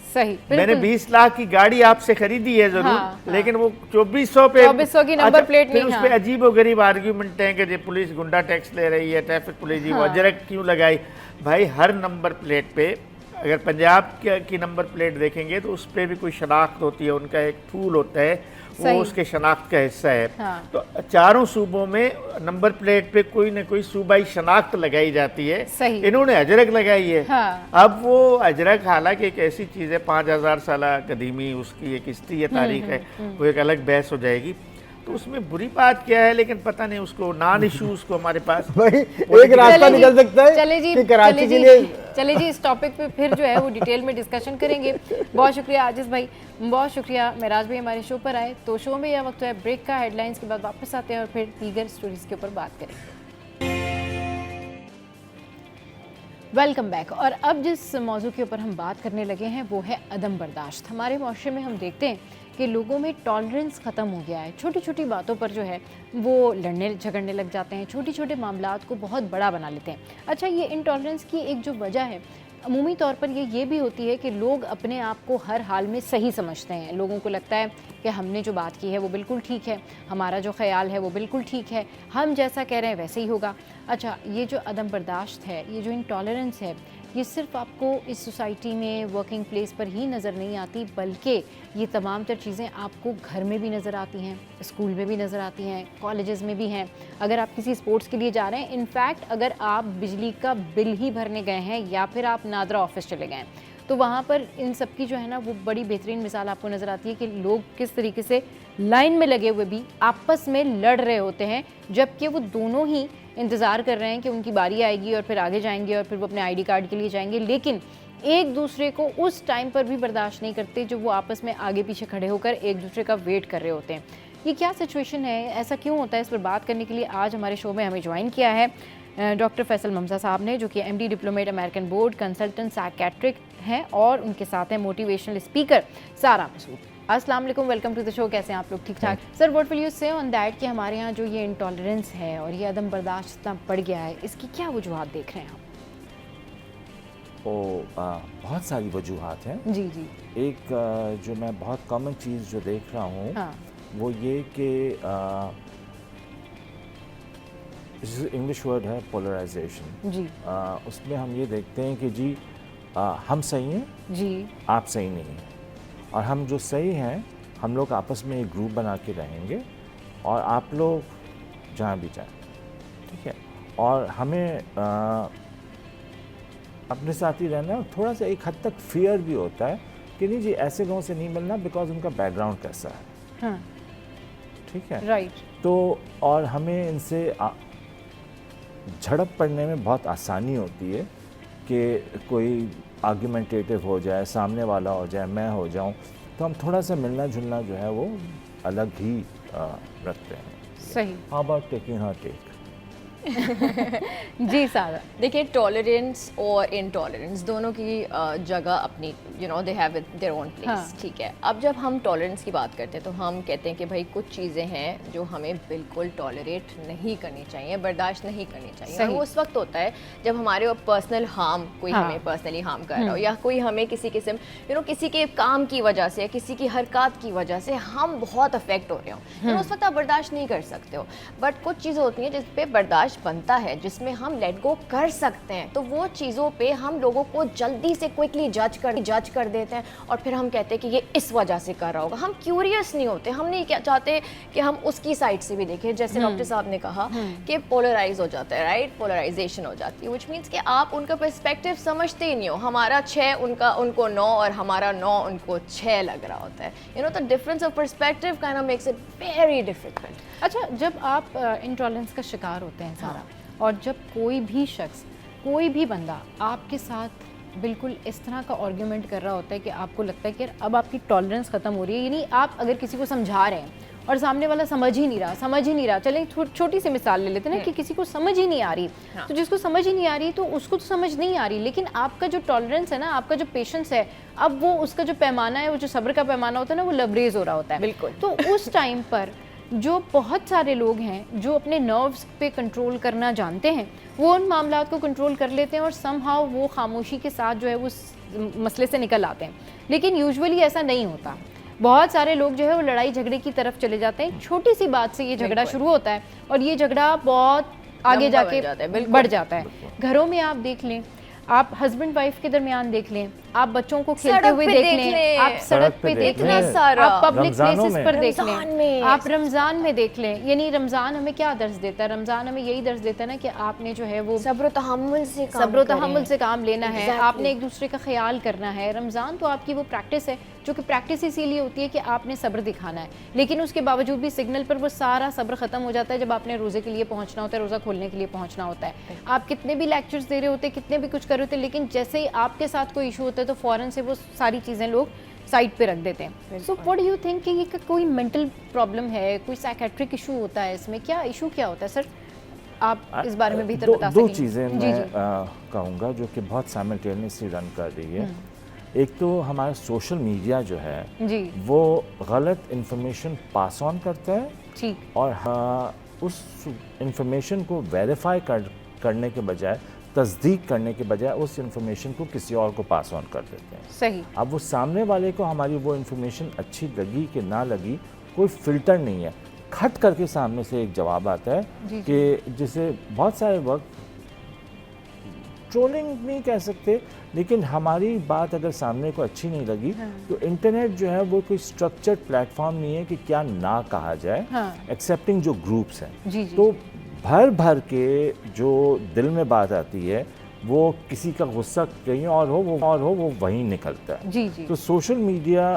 सही, मैंने 20 लाख की गाड़ी आपसे खरीदी है जरूर, हाँ, लेकिन वो 2400 पे 2400 की नंबर प्लेट फिर नहीं, उस पे हाँ। अजीब और गरीब आर्ग्यूमेंट है कि ये पुलिस गुंडा टैक्स ले रही है, ट्रैफिक पुलिस जी वो अजरक क्यों लगाई। भाई हर नंबर प्लेट पे अगर पंजाब की नंबर प्लेट देखेंगे तो उस पर भी कोई शनाख्त होती है, उनका एक फूल होता है, वो सही। उसके शनाख्त का हिस्सा है। हाँ। तो चारों सूबों में नंबर प्लेट पे कोई ना कोई सूबाई शनाख्त लगाई जाती है। सही। इन्होंने अजरक लगाई है। हाँ। अब वो अजरक हालांकि एक ऐसी चीज़ है 5000 साल कदीमी उसकी एक हिस्ट्री है, तारीख है, वो एक अलग बहस हो जाएगी। तो उसमें बुरी बात क्या है, लेकिन पता नहीं उसको नॉन इशू उसको हमारे पास भाई एक रास्ता निकल सकता है चले जी, कि कराची चले के जी, लिए चले जी इस टॉपिक पे फिर जो है वो डिटेल में डिस्कशन करेंगे। बहुत शुक्रिया आजिज़ भाई, बहुत शुक्रिया मेराज भाई हमारे शो पर आए। तो शो में यह वक्त है ब्रेक का, हेडलाइंस के बाद वापस आते हैं और फिर दीगर स्टोरीज के ऊपर बात करेंगे। Welcome back. और अब जिस मौजू के ऊपर हम बात करने लगे हैं वो है अदम बर्दाश्त। हमारे माशरे में हम देखते हैं कि लोगों में टॉलरेंस ख़त्म हो गया है। छोटी छोटी बातों पर जो है वो लड़ने झगड़ने लग जाते हैं, छोटे छोटे मामलात को बहुत बड़ा बना लेते हैं। अच्छा, ये इनटॉलरेंस की एक जो वजह है अमूमी तौर पर ये भी होती है कि लोग अपने आप को हर हाल में सही समझते हैं। लोगों को लगता है कि हमने जो बात की है वो बिल्कुल ठीक है, हमारा जो ख्याल है वो बिल्कुल ठीक है, हम जैसा कह रहे हैं वैसे ही होगा। अच्छा, ये जो अदम बर्दाश्त है, ये जो इनटॉलरेंस है, ये सिर्फ आपको इस सोसाइटी में वर्किंग प्लेस पर ही नज़र नहीं आती, बल्कि ये तमाम तर चीज़ें आपको घर में भी नज़र आती हैं, स्कूल में भी नज़र आती हैं, कॉलेजेस में भी हैं। अगर आप किसी स्पोर्ट्स के लिए जा रहे हैं, इनफैक्ट अगर आप बिजली का बिल ही भरने गए हैं या फिर आप नादरा ऑफिस चले गए हैं, तो वहाँ पर इन सब की जो है ना वो बड़ी बेहतरीन मिसाल आपको नज़र आती है कि लोग किस तरीके से लाइन में लगे हुए भी आपस में लड़ रहे होते हैं, जबकि वो दोनों ही इंतज़ार कर रहे हैं कि उनकी बारी आएगी और फिर आगे जाएंगे और फिर वो अपने आईडी कार्ड के लिए जाएंगे, लेकिन एक दूसरे को उस टाइम पर भी बर्दाश्त नहीं करते जो वो आपस में आगे पीछे खड़े होकर एक दूसरे का वेट कर रहे होते हैं। ये क्या सिचुएशन है, ऐसा क्यों होता है, इस पर बात करने के लिए आज हमारे शो में हमें ज्वाइन किया है डॉक्टर फैसल ममजा साहब ने, जो कि MD diplomat American board consultant psychiatric हैं, और उनके साथ हैं मोटिवेशनल स्पीकर सारा मसूद। अस्सलाम वालेकुम, वेलकम टू द शो। कैसे हैं आप लोग? ठीक ठाक। सर, व्हाट विल यू से ऑन दैट कि हमारे यहाँ जो ये इंटॉलरेंस है और ये अदम बर्दाश्त इतना बढ़ गया है, इसकी क्या वजूहत देख रहे हैं आप? बहुत सारी वजूहत हैं। जी जी। एक जो मैं बहुत कॉमन चीज़ जो देख रहा हूँ, हाँ। वो ये कि इंग्लिश वर्ड है पोलराइजेशन जी। उसमें हम ये देखते हैं कि जी हम सही हैं जी, आप सही नहीं हैं, और हम जो सही हैं हम लोग आपस में एक ग्रुप बना के रहेंगे और आप लोग जहाँ भी जाएं, ठीक है। और हमें अपने साथ ही रहना है। थोड़ा सा एक हद तक फियर भी होता है कि नहीं जी ऐसे लोगों से नहीं मिलना, बिकॉज उनका बैकग्राउंड कैसा है, हाँ, ठीक है, राइट। तो और हमें इनसे झड़प पड़ने में बहुत आसानी होती है कि कोई आर्ग्यूमेंटेटिव हो जाए, सामने वाला हो जाए, मैं हो जाऊं, तो हम थोड़ा सा मिलना जुलना जो है वो अलग ही रखते हैं। सही। How about taking her take? जी सारा। देखिए, टॉलरेंस और इनटॉलरेंस दोनों की जगह अपनी, you know, they have their own place, ठीक है। अब जब हम टॉलरेंस की बात करते हैं तो हम कहते हैं कि भाई कुछ चीज़ें हैं जो हमें बिल्कुल टॉलरेट नहीं करनी चाहिए, बर्दाश्त नहीं करनी चाहिए, और वो उस वक्त होता है जब हमारे पर्सनल हार्म, कोई हमें पर्सनली हार्म कर रहा हो, या कोई हमें किसी किस्म, यू नो, किसी के काम की वजह से, किसी की हरकत की वजह से हम बहुत अफेक्ट हो रहे हो, तो उस वक्त आप बर्दाश्त नहीं कर सकते हो। बट कुछ चीज़ें होती हैं जिस पे बर्दाश्त बनता है, जिसमें हम लेट गो कर सकते हैं, तो वो चीज़ों पे हम लोगों को जल्दी से क्विकली जज कर देते हैं, और फिर हम कहते हैं कि ये इस वजह से कर रहा होगा। हम क्यूरियस नहीं होते, हम नहीं क्या चाहते कि हम उसकी साइड से भी देखें। जैसे डॉक्टर साहब ने कहा कि पोलराइज हो जाता है, राइट, पोलराइजेशन हो जाती है, व्हिच मीन्स कि आप उनका पर्सपेक्टिव समझते ही नहीं हो। हमारा 6 उनको 9 और हमारा 9 उनको 6 लग रहा होता है। You know, the difference of perspective kind of makes it very difficult. अच्छा, जब आप इंटॉलरेंस का शिकार होते हैं सारा, और जब कोई भी शख्स, कोई भी बंदा आपके साथ बिल्कुल इस तरह का आर्ग्यूमेंट कर रहा होता है कि आपको लगता है कि यार अब आपकी टॉलरेंस ख़त्म हो रही है, यानी आप अगर किसी को समझा रहे हैं और सामने वाला समझ ही नहीं रहा, चलें छोटी सी मिसाल ले लेते हैं ना कि किसी को समझ ही नहीं आ रही, तो जिसको समझ ही नहीं आ रही तो उसको तो समझ नहीं आ रही, लेकिन आपका जो टॉलरेंस है ना, आपका जो पेशेंस है, अब वो उसका जो पैमाना है, वो जो सब्र का पैमाना होता है ना, वो लबरेज हो रहा होता है। बिल्कुल। तो उस टाइम पर जो बहुत सारे लोग हैं जो अपने नर्व्स पे कंट्रोल करना जानते हैं, वो उन मामलात को कंट्रोल कर लेते हैं और समहाउ वो खामोशी के साथ जो है वो मसले से निकल आते हैं। लेकिन यूजुअली ऐसा नहीं होता। बहुत सारे लोग जो है वो लड़ाई झगड़े की तरफ चले जाते हैं। छोटी सी बात से ये झगड़ा शुरू होता है और ये झगड़ा बहुत आगे जाके बढ़ जाता है। घरों में आप देख लें, आप हस्बैंड वाइफ के दरमियान देख लें, आप बच्चों को खेलते हुए देख लें, आप सड़क पे देख लें, आप पब्लिक प्लेसेस पर देख लें, आप रमज़ान में देख लें। यानी रमज़ान हमें क्या दर्ज देता है? रमज़ान हमें यही दर्ज देता है ना कि आपने जो है वो सब्र तहम्मुल से काम लेना है, आपने एक दूसरे का ख्याल करना है। रमज़ान तो आपकी वो प्रैक्टिस है जो कि प्रैक्टिस इसीलिए होती है कि आपने सब्र दिखाना है, लेकिन उसके बावजूद भी सिग्नल पर वो सारा सब्र ख़त्म हो जाता है जब आपने रोज़े के लिए पहुंचना होता है, रोज़ा खोलने के लिए पहुंचना होता है। आप कितने भी लेक्चर्स दे रहे होते, कितने भी कुछ कर रहे होते, लेकिन जैसे ही आपके साथ कोई इशू होता है तो फ़ौरन से वो सारी चीज़ें लोग साइड पे रख देते हैं। So what do you think कि ये कोई मेंटल प्रॉब्लम है, कोई साइकेट्रिक इशू होता है इसमें? क्या इशू क्या होता है सर? आप इस बारे में बेहतर बता सकेंगे। दो चीज़ें मैं कहूँगा जो कि बहुत साइमल्टेनियसली रन कर रही है। एक तो हमारा सोशल मीडिया जो है जी, वो गलत इंफॉर्मेशन पास ऑन करता है, ठीक, और उस इंफॉर्मेशन को वेरीफाई करने के बजाय, तस्दीक करने के बजाय उस इंफॉर्मेशन को किसी और को पास ऑन कर देते हैं। सही। अब वो सामने वाले को हमारी वो इंफॉर्मेशन अच्छी लगी कि ना लगी, कोई फ़िल्टर नहीं है, खट करके सामने से एक जवाब आता है कि जिसे बहुत सारे वक्त ट्रोलिंग नहीं कह सकते, लेकिन हमारी बात अगर सामने को अच्छी नहीं लगी तो इंटरनेट जो है वो कोई स्ट्रक्चर्ड प्लेटफॉर्म नहीं है कि क्या ना कहा जाए, एक्सेप्टिंग जो ग्रुप्स हैं। तो भर भर के जो दिल में बात आती है वो किसी का गुस्सा कहीं और हो वो वहीं निकलता है। जी जी। तो social media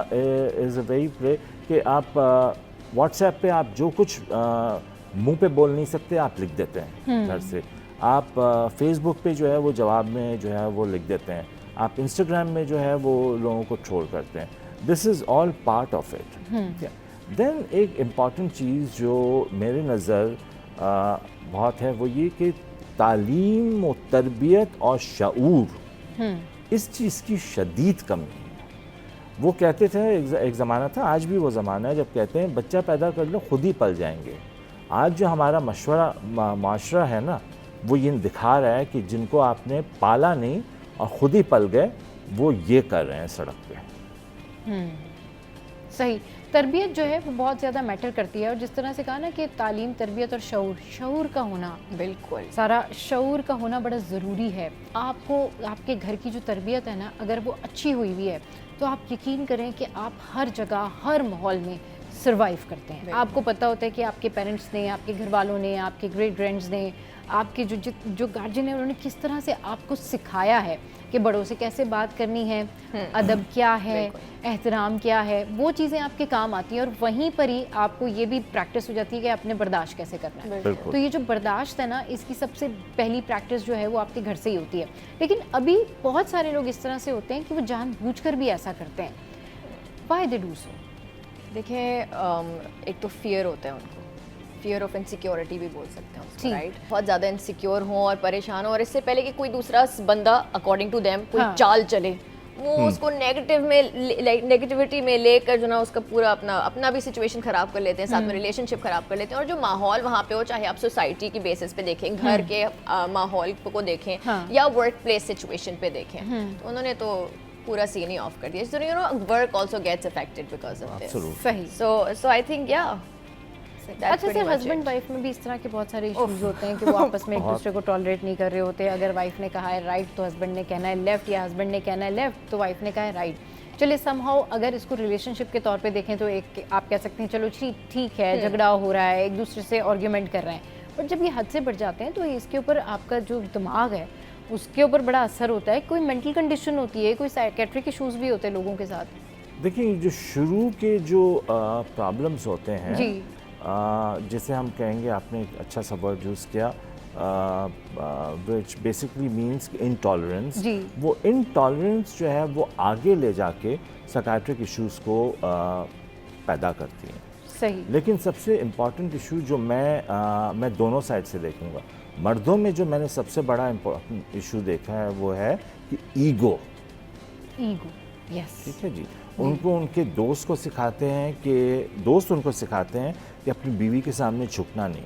is a very play कि आप व्हाट्सएप पे आप जो कुछ मुंह पे बोल नहीं सकते आप लिख देते हैं घर से। आप फेसबुक पे जो है वो जवाब में जो है वो लिख देते हैं। आप इंस्टाग्राम में जो है वो लोगों को ट्रोल करते हैं। This is all part of it. Then एक इम्पॉर्टेंट चीज़ जो मेरे नज़र बहुत है वो ये कि तालीम और तरबियत और शऊर, इस चीज़ की शदीद कमी है। वो कहते थे एक ज़माना था, आज भी वो ज़माना है जब कहते हैं बच्चा पैदा कर लो खुद ही पल जाएंगे। आज जो हमारा माशरा है ना वो ये दिखा रहा है कि जिनको आपने पाला नहीं और ख़ुद ही पल गए वो ये कर रहे हैं सड़क पे। सही। तरबियत जो है वो बहुत ज़्यादा मैटर करती है, और जिस तरह से कहा ना कि तालीम, तरबियत और शऊर का होना, बिल्कुल सारा शऊर का होना बड़ा ज़रूरी है। आपको आपके घर की जो तरबियत है ना, अगर वो अच्छी हुई हुई है तो आप यकीन करें कि आप हर जगह, हर माहौल में सर्वाइव करते हैं। आपको पता होता है कि आपके पेरेंट्स ने, आपके घर वालों ने, आपके ग्रेट ग्रैंड्स ने, आपके जो गार्जियन है उन्होंने किस तरह से आपको सिखाया है कि बड़ों से कैसे बात करनी है, अदब क्या है, एहतराम क्या है, वो चीज़ें आपके काम आती हैं। और वहीं पर ही आपको ये भी प्रैक्टिस हो जाती है कि आपने बर्दाश्त कैसे करना है। तो ये जो बर्दाश्त है ना, इसकी सबसे पहली प्रैक्टिस जो है वो आपके घर से ही होती है। लेकिन अभी बहुत सारे लोग इस तरह से होते हैं कि वो जानबूझकर भी ऐसा करते हैं। Why they do so? देखिए, एक तो फियर होता है उनको, फियर ऑफ इनसिक्योरिटी भी बोल सकते हैं उसको, राइट? बहुत ज़्यादा इनसिक्योर हों और परेशान हों, और इससे पहले कि कोई दूसरा बंदा अकॉर्डिंग टू देम कोई चाल चले, वो उसको नेगेटिविटी में लेकर जो ना उसका पूरा अपना भी सिचुएशन ख़राब कर लेते हैं, साथ में रिलेशनशिप ख़राब कर लेते हैं। और जो माहौल वहाँ पे हो, चाहे आप सोसाइटी की बेसिस पे देखें, घर के माहौल को देखें या वर्क प्लेस सिचुएशन पे देखें, तो उन्होंने तो पूरा सीन ही ऑफ कर दिया। So you know, work also gets affected because of this. सही। सो आई थिंक या अच्छा सर, हस्बैंड वाइफ में भी इस तरह के बहुत सारे इश्यूज होते हैं कि वो आपस में एक दूसरे को टॉलरेट नहीं कर रहे होते। अगर वाइफ ने कहा है राइट तो हस्बैंड ने कहना है लेफ्ट, या हस्बैंड ने कहना है लेफ्ट तो वाइफ ने कहा है राइट। चलिए समहाउ अगर इसको रिलेशनशिप के तौर पे देखें तो एक आप कह सकते हैं चलो ठीक है, झगड़ा हो रहा है, एक दूसरे से आर्ग्यूमेंट कर रहे हैं, पर जब ये हद से बढ़ जाते हैं तो इसके ऊपर आपका जो दिमाग है उसके ऊपर बड़ा असर होता है। कोई मेंटल कंडीशन होती है, कोई साइकेट्रिक इश्यूज भी होते हैं लोगों के साथ। देखिए, जो शुरू के जो प्रॉब्लम्स होते हैं जी, जैसे हम कहेंगे, आपने एक अच्छा सा वर्ड यूज़ किया विच बेसिकली मीन्स इनटॉलरेंस। वो इनटॉलरेंस जो है वो आगे ले जाके साइकेट्रिक इश्यूज़ को पैदा करती हैं। सही। लेकिन सबसे इम्पॉर्टेंट इशू जो मैं दोनों साइड से देखूंगा, मर्दों में जो मैंने सबसे बड़ा इम्पोर्टेंट इशू देखा है वो है कि ईगो। यस ठीक है जी। उनको उनके दोस्त को सिखाते हैं कि दोस्त उनको सिखाते हैं कि अपनी बीवी के सामने झुकना नहीं।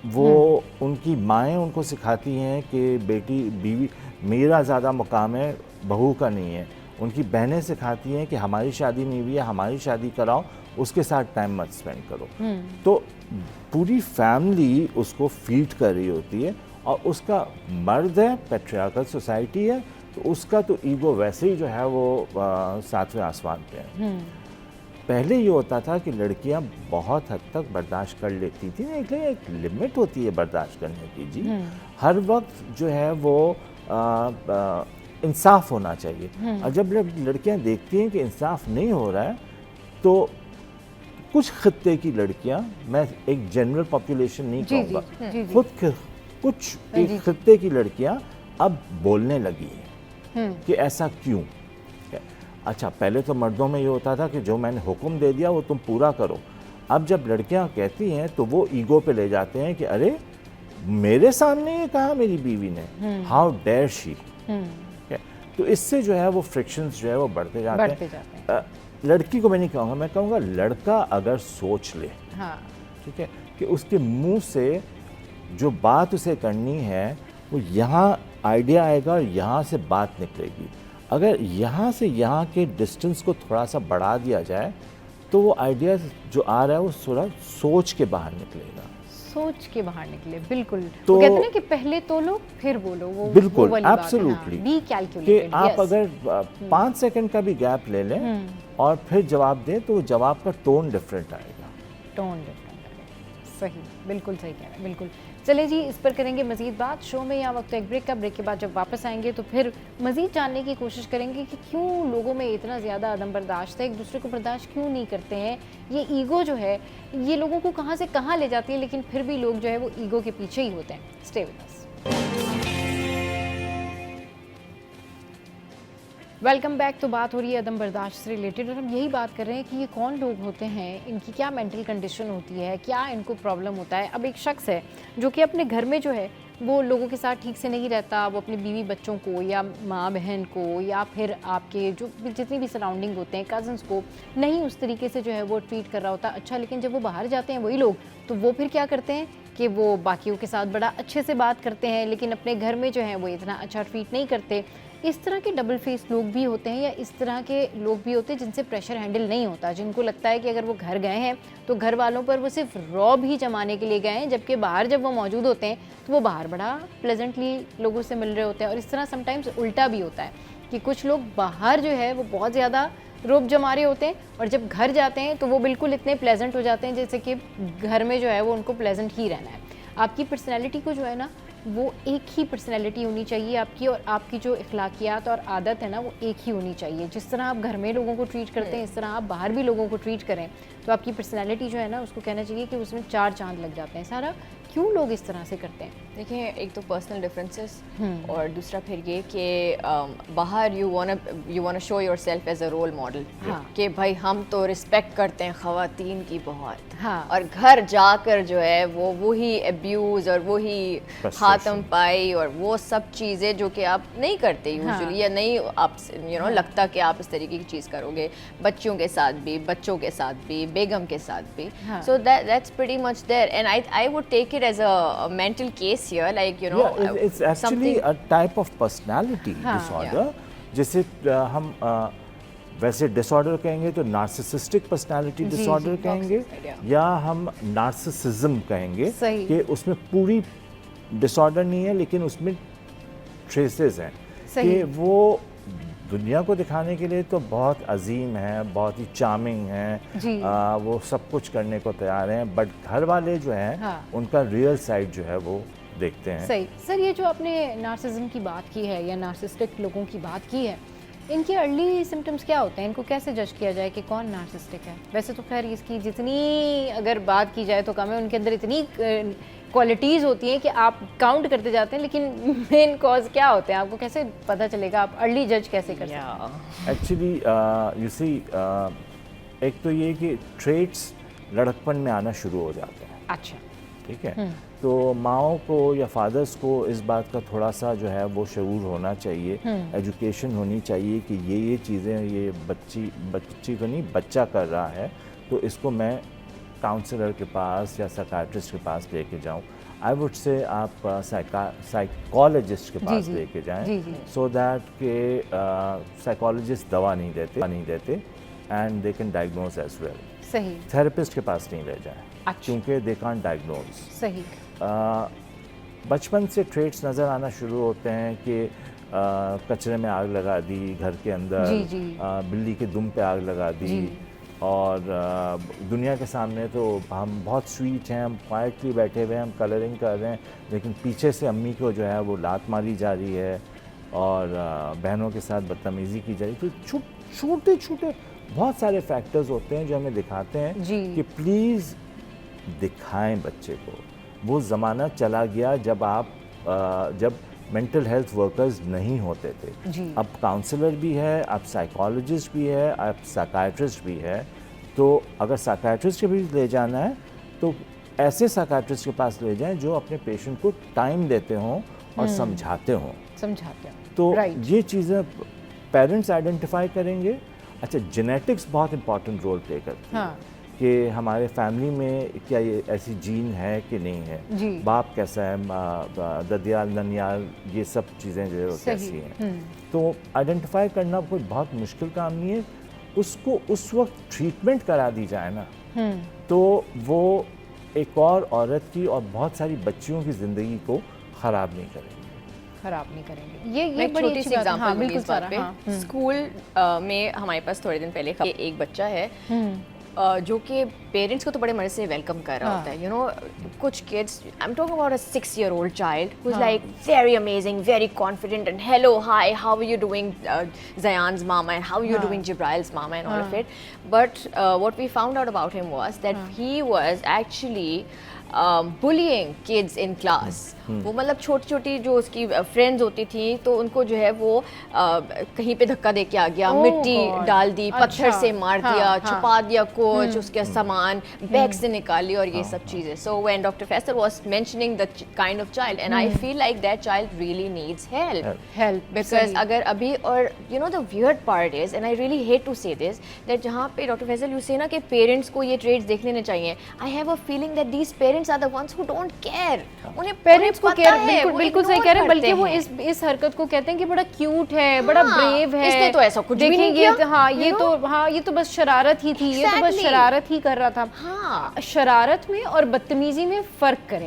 वो उनकी माएँ उनको सिखाती हैं कि बेटी बीवी मेरा ज़्यादा मुकाम है, बहू का नहीं है। उनकी बहनें सिखाती हैं कि हमारी शादी नहीं हुई है, हमारी शादी कराओ, उसके साथ टाइम मत स्पेंड करो। तो पूरी फैमिली उसको फीड कर रही होती है और उसका मर्द है, पैट्रियार्कल सोसाइटी है, तो उसका तो ईगो वैसे ही जो है वो सातवें आसमान पे है। पहले ये होता था कि लड़कियां बहुत हद तक बर्दाश्त कर लेती थी, एक लिमिट होती है बर्दाश्त करने की जी। हर वक्त जो है वो इंसाफ होना चाहिए। और जब लड़कियां देखती हैं कि इंसाफ नहीं हो रहा है, तो कुछ खित्ते की लड़कियां, मैं एक जनरल पॉपुलेशन नहीं कहूँगा, कुछ एक खित्ते की लड़कियां अब बोलने लगी हैं कि ऐसा क्यों। अच्छा, पहले तो मर्दों में ये होता था कि जो मैंने हुक्म दे दिया वो तुम पूरा करो। अब जब लड़कियां कहती हैं तो वो ईगो पे ले जाते हैं कि अरे मेरे सामने ये कहा मेरी बीवी ने, हाउ डेयर शी। तो इससे जो है वो फ्रिक्शंस जो है वो बढ़ते जाते हैं। लड़की को मैं नहीं कहूँगा, मैं कहूँगा लड़का अगर सोच ले, ठीक है, कि उसके मुंह से जो बात उसे करनी है वो यहाँ आइडिया आएगा और यहाँ से बात निकलेगी। अगर यहाँ से यहाँ के डिस्टेंस को थोड़ा सा बढ़ा दिया जाए तो वो आइडिया जो आ रहा है वो थोड़ा सोच के बाहर निकलेगा। सोच के बाहर निकले, बिल्कुल। तो वो कहते हैं ना कि पहले तोलो फिर बोलो, वो बिल्कुल, वो वाली बात है, एब्सोल्युटली, बी कैलकुलेटेड। कि आप अगर 5 सेकंड का भी गैप ले लें और फिर जवाब दें तो जवाब का टोन डिफरेंट आएगा। टोन डिफरेंट आएगा, सही, बिल्कुल सही कह रहे हैं, बिल्कुल। चले जी, इस पर करेंगे मज़ीद बात शो में या वक्त एक ब्रेक का। ब्रेक के बाद जब वापस आएंगे तो फिर मज़ीद जानने की कोशिश करेंगे कि क्यों लोगों में इतना ज़्यादा अदम बर्दाश्त है, एक दूसरे को बर्दाश्त क्यों नहीं करते हैं। ये ईगो जो है ये लोगों को कहाँ से कहाँ ले जाती है, लेकिन फिर भी लोग जो है वो ईगो के पीछे ही होते हैं। Stay with us. Welcome back. तो बात हो रही है अदम बर्दाश्त से रिलेटेड और हम यही बात कर रहे हैं कि ये कौन लोग होते हैं, इनकी क्या मेंटल कंडीशन होती है, क्या इनको प्रॉब्लम होता है। अब एक शख्स है जो कि अपने घर में जो है वो लोगों के साथ ठीक से नहीं रहता, वो अपने बीवी बच्चों को या माँ बहन को या फिर आपके जो जितनी भी सराउंडिंग होते हैं कज़न्स को नहीं उस तरीके से जो है वो ट्रीट कर रहा होता। अच्छा, लेकिन जब वो बाहर जाते हैं वही लोग, तो वो फिर क्या करते हैं कि वो बाकियों के साथ बड़ा अच्छे से बात करते हैं, लेकिन अपने घर में जो है वो इतना अच्छा ट्रीट नहीं करते। इस तरह के डबल फेस लोग भी होते हैं या इस तरह के लोग भी होते हैं जिनसे प्रेशर हैंडल नहीं होता, जिनको लगता है कि अगर वो घर गए हैं तो घर वालों पर वो सिर्फ रौब ही जमाने के लिए गए हैं, जबकि बाहर जब वो मौजूद होते हैं तो वो बाहर बड़ा प्लेजेंटली लोगों से मिल रहे होते हैं। और इस तरह समटाइम्स उल्टा भी होता है कि कुछ लोग बाहर जो है वो बहुत ज़्यादा रौब जमा रहे होते हैं और जब घर जाते हैं तो वो बिल्कुल इतने प्लेजेंट हो जाते हैं जैसे कि घर में जो है वो उनको प्लेजेंट ही रहना है। आपकी पर्सनैलिटी को जो है ना वो एक ही पर्सनैलिटी होनी चाहिए आपकी, और आपकी जो इखलाकियात और आदत है ना वो एक ही होनी चाहिए। जिस तरह आप घर में लोगों को ट्रीट करते हैं इस तरह आप बाहर भी लोगों को ट्रीट करें, तो आपकी पर्सनैलिटी जो है ना उसको कहना चाहिए कि उसमें 4 चांद लग जाते हैं। सारा क्यों लोग इस तरह से करते हैं? देखिए, एक तो पर्सनल डिफरेंसेस और दूसरा फिर ये कि बाहर you want show yourself as a role model कि भाई हम तो रिस्पेक्ट करते हैं ख़वातीन की बहुत, और घर जाकर जो है वो वही अब्यूज़ और वही हाथम पाई और वो सब चीज़ें जो कि आप नहीं करते यूजुअली, या नहीं आप लगता कि आप इस तरीके की चीज़ करोगे बच्चियों के साथ भी, बच्चों के साथ भी, बेगम के साथ भी। So that's pretty much there and I would take it as a mental case here, like it's actually a type of personality disorder, जैसे हम वैसे डिसऑर्डर कहेंगे तो नार्सिसिस्टिक पर्सनालिटी डिसऑर्डर कहेंगे, या हम नार्सिसिज्म कहेंगे कि उसमें पूरी डिसऑर्डर नहीं है लेकिन उसमें ट्रेसेस हैं कि वो दुनिया को दिखाने के लिए तो बहुत अजीम है, बहुत ही चार्मिंग है, वो सब कुछ करने को तैयार हैं, बट घर वाले जो हैं उनका रियल साइड जो है वो देखते हैं। सही। सर, ये जो आपने नार्सिज्म की बात की है या नार्सिस्टिक लोगों की बात की है, इनके अर्ली सिम्टम्स क्या होते हैं? इनको कैसे जज किया जाए कि कौन नार्सिस्टिक है? वैसे तो खैर इसकी जितनी अगर बात की जाए तो कम है, उनके अंदर इतनी क्वालिटीज़ होती हैं कि आप काउंट करते जाते हैं, लेकिन मेन कॉज क्या होते हैं? आपको कैसे पता चलेगा? आप अर्ली जज कैसे कर सकते हैं? एक्चुअली यू सी, एक तो ये कि ट्रेट्स लड़कपन में आना शुरू हो जाते हैं। अच्छा, ठीक है, तो माओं को या फादर्स को इस बात का थोड़ा सा जो है वो शऊर होना चाहिए, एजुकेशन होनी चाहिए कि ये चीज़ें ये बच्ची को नहीं बच्चा कर रहा है तो इसको मैं काउंसलर के पास या साइकाट्रिस्ट के पास लेके जाऊं। आई वुड से आप साइकोलॉजिस्ट के पास लेके जाएं, सो दैट के साइकोलॉजिस्ट दवा नहीं देते and they can diagnose as well. सही। थेरेपिस्ट के पास नहीं ले जाएं, अच्छा। क्योंकि दे कांट डायग्नोज। सही। बचपन से ट्रेट्स नज़र आना शुरू होते हैं कि कचरे में आग लगा दी, घर के अंदर बिल्ली के दुम पे आग लगा दी, और दुनिया के सामने तो हम बहुत स्वीट हैं, हम क्वाइटली बैठे हुए हैं, हम कलरिंग कर रहे हैं, लेकिन पीछे से अम्मी को जो है वो लात मारी जा रही है और बहनों के साथ बदतमीज़ी की जा रही है। तो छोटे छोटे बहुत सारे फैक्टर्स होते हैं जो हमें दिखाते हैं कि प्लीज़ दिखाएं बच्चे को। वो ज़माना चला गया जब मेंटल हेल्थ वर्कर्स नहीं होते थे। अब काउंसलर भी है, अब साइकोलॉजिस्ट भी है, अब साइकाट्रिस्ट भी है। तो अगर साइकाट्रिस्ट के भी ले जाना है तो ऐसे साइकाट्रिस्ट के पास ले जाएं जो अपने पेशेंट को टाइम देते हों और समझाते हों। तो ये चीज़ें पेरेंट्स आइडेंटिफाई करेंगे। अच्छा, जेनेटिक्स बहुत इंपॉर्टेंट रोल प्ले करती है कि हमारे फैमिली में क्या ये ऐसी जीन है कि नहीं है, बाप कैसा है, ददियाल ननियाल, ये सब चीज़ें जो है कैसी हैं। तो आइडेंटिफाई करना कोई बहुत मुश्किल काम नहीं है। उसको उस वक्त ट्रीटमेंट करा दी जाए ना, तो वो एक और औरत की और बहुत सारी बच्चियों की ज़िंदगी को ख़राब नहीं करेगी। ये बड़ी छोटी सी एग्जांपल इस बात पे। स्कूल में हमारे पास थोड़े दिन पहले एक बच्चा है जो कि पेरेंट्स को तो बड़े मजे से वेलकम कर रहा होता है। यू नो, कुछ kids, I am talking about a 6-year-old child who's like very amazing, very confident and hello, hi, how are you doing, Zayan's mama, and how are you doing, Jibrail's mama, and all of it. But what we found out about him was that he was actually bullying kids in class. वो मतलब छोटी छोटी जो उसकी friends होती थी तो उनको जो है वो कहीं पे धक्का दे के आ गया, मिट्टी डाल दी, पत्थर से मार दिया, छुपा दिया कुछ, उसके सामान बैग से निकाली और ये सब चीज़ें. So when Dr. Faisal was mentioning the kind of child, and I feel like that child really needs help. Because अगर अभी, और you know the weird part is, and I really hate to say this, that जहाँ पे Dr. Faisal you say ना कि parents को ये trades देख लेने चाहिए, I have a feeling that these parents are the ones who don't care. उन्हें पेरेंट्स को केयर, बिल्कुल सही कह रहे हैं, बल्कि वो इस हरकत को कहते हैं कि बड़ा क्यूट है, बड़ा ब्रेव है, इसने तो ऐसा कुछ भी नहीं किया, ये तो बस शरारत ही थी, ये तो बस शरारत ही कर रहा था. शरारत में और बदतमीजी में फर्क करें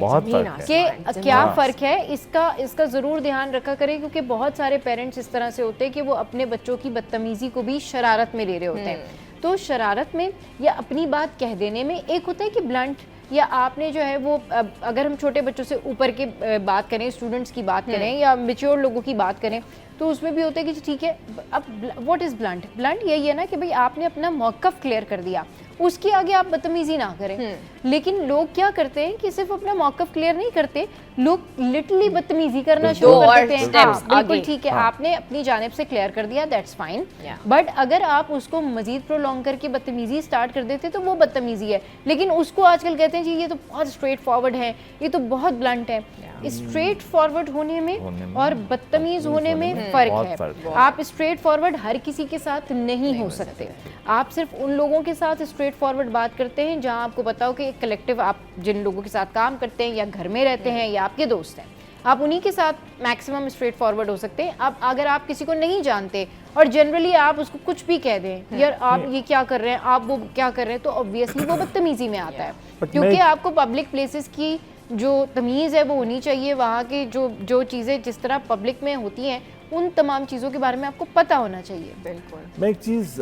कि क्या फ़र्क है, इसका ज़रूर ध्यान रखा करें, क्योंकि बहुत सारे पेरेंट्स इस तरह से होते हैं कि वो अपने बच्चों की बदतमीजी को भी शरारत में ले रहे होते हैं. तो शरारत में या अपनी बात कह देने में एक होता है कि ब्लंट, या आपने जो है वो, अगर हम छोटे बच्चों से ऊपर की बात करें, स्टूडेंट्स की बात करें या मैच्योर लोगों की बात करें, तो उसमें भी होता है कि ठीक है, अब व्हाट इज़ ब्लंट. ब्लंट यही है ना कि भाई आपने अपना मौक़िफ़ क्लियर कर दिया, उसके आगे आप बदतमीजी ना करें. लेकिन लोग क्या करते हैं कि सिर्फ अपना मौक़िफ़ क्लियर नहीं करते, लोग लिटरली बदतमीजी करना शुरू कर देते हैं. बिल्कुल ठीक है, आपने अपनी जानिब से क्लियर कर दिया, दैट्स फाइन. बट अगर आप उसको मजीद प्रोलॉन्ग करके बदतमीजी स्टार्ट कर देते तो वो बदतमीजी है. लेकिन उसको आजकल कहते हैं जी ये तो बहुत स्ट्रेट फॉरवर्ड है, ये तो बहुत ब्लंट है. स्ट्रेट फॉरवर्ड होने में और बदतमीज होने में फ़र्क है. आप स्ट्रेट फॉरवर्ड हर किसी के साथ नहीं हो सकते. आप सिर्फ उन लोगों के साथ स्ट्रेट फॉरवर्ड बात करते हैं जहां आपको पता हो कि एक कलेक्टिव, आप जिन लोगों के साथ काम करते हैं या घर में रहते हैं या आपके दोस्त हैं, आप उन्हीं के साथ मैक्सिमम स्ट्रेट फॉरवर्ड हो सकते हैं. अब अगर आप किसी को नहीं जानते और जनरली आप उसको कुछ भी कह दें, यार आप ये क्या कर रहे हैं, आप वो क्या कर रहे हैं, तो ऑब्वियसली वो बदतमीजी में आता है. क्योंकि आपको पब्लिक प्लेसेस की जो तमीज़ है वो होनी चाहिए, वहाँ की जो चीज़ें जिस तरह पब्लिक में होती हैं उन तमाम चीज़ों के बारे में आपको पता होना चाहिए. बिल्कुल. मैं एक चीज़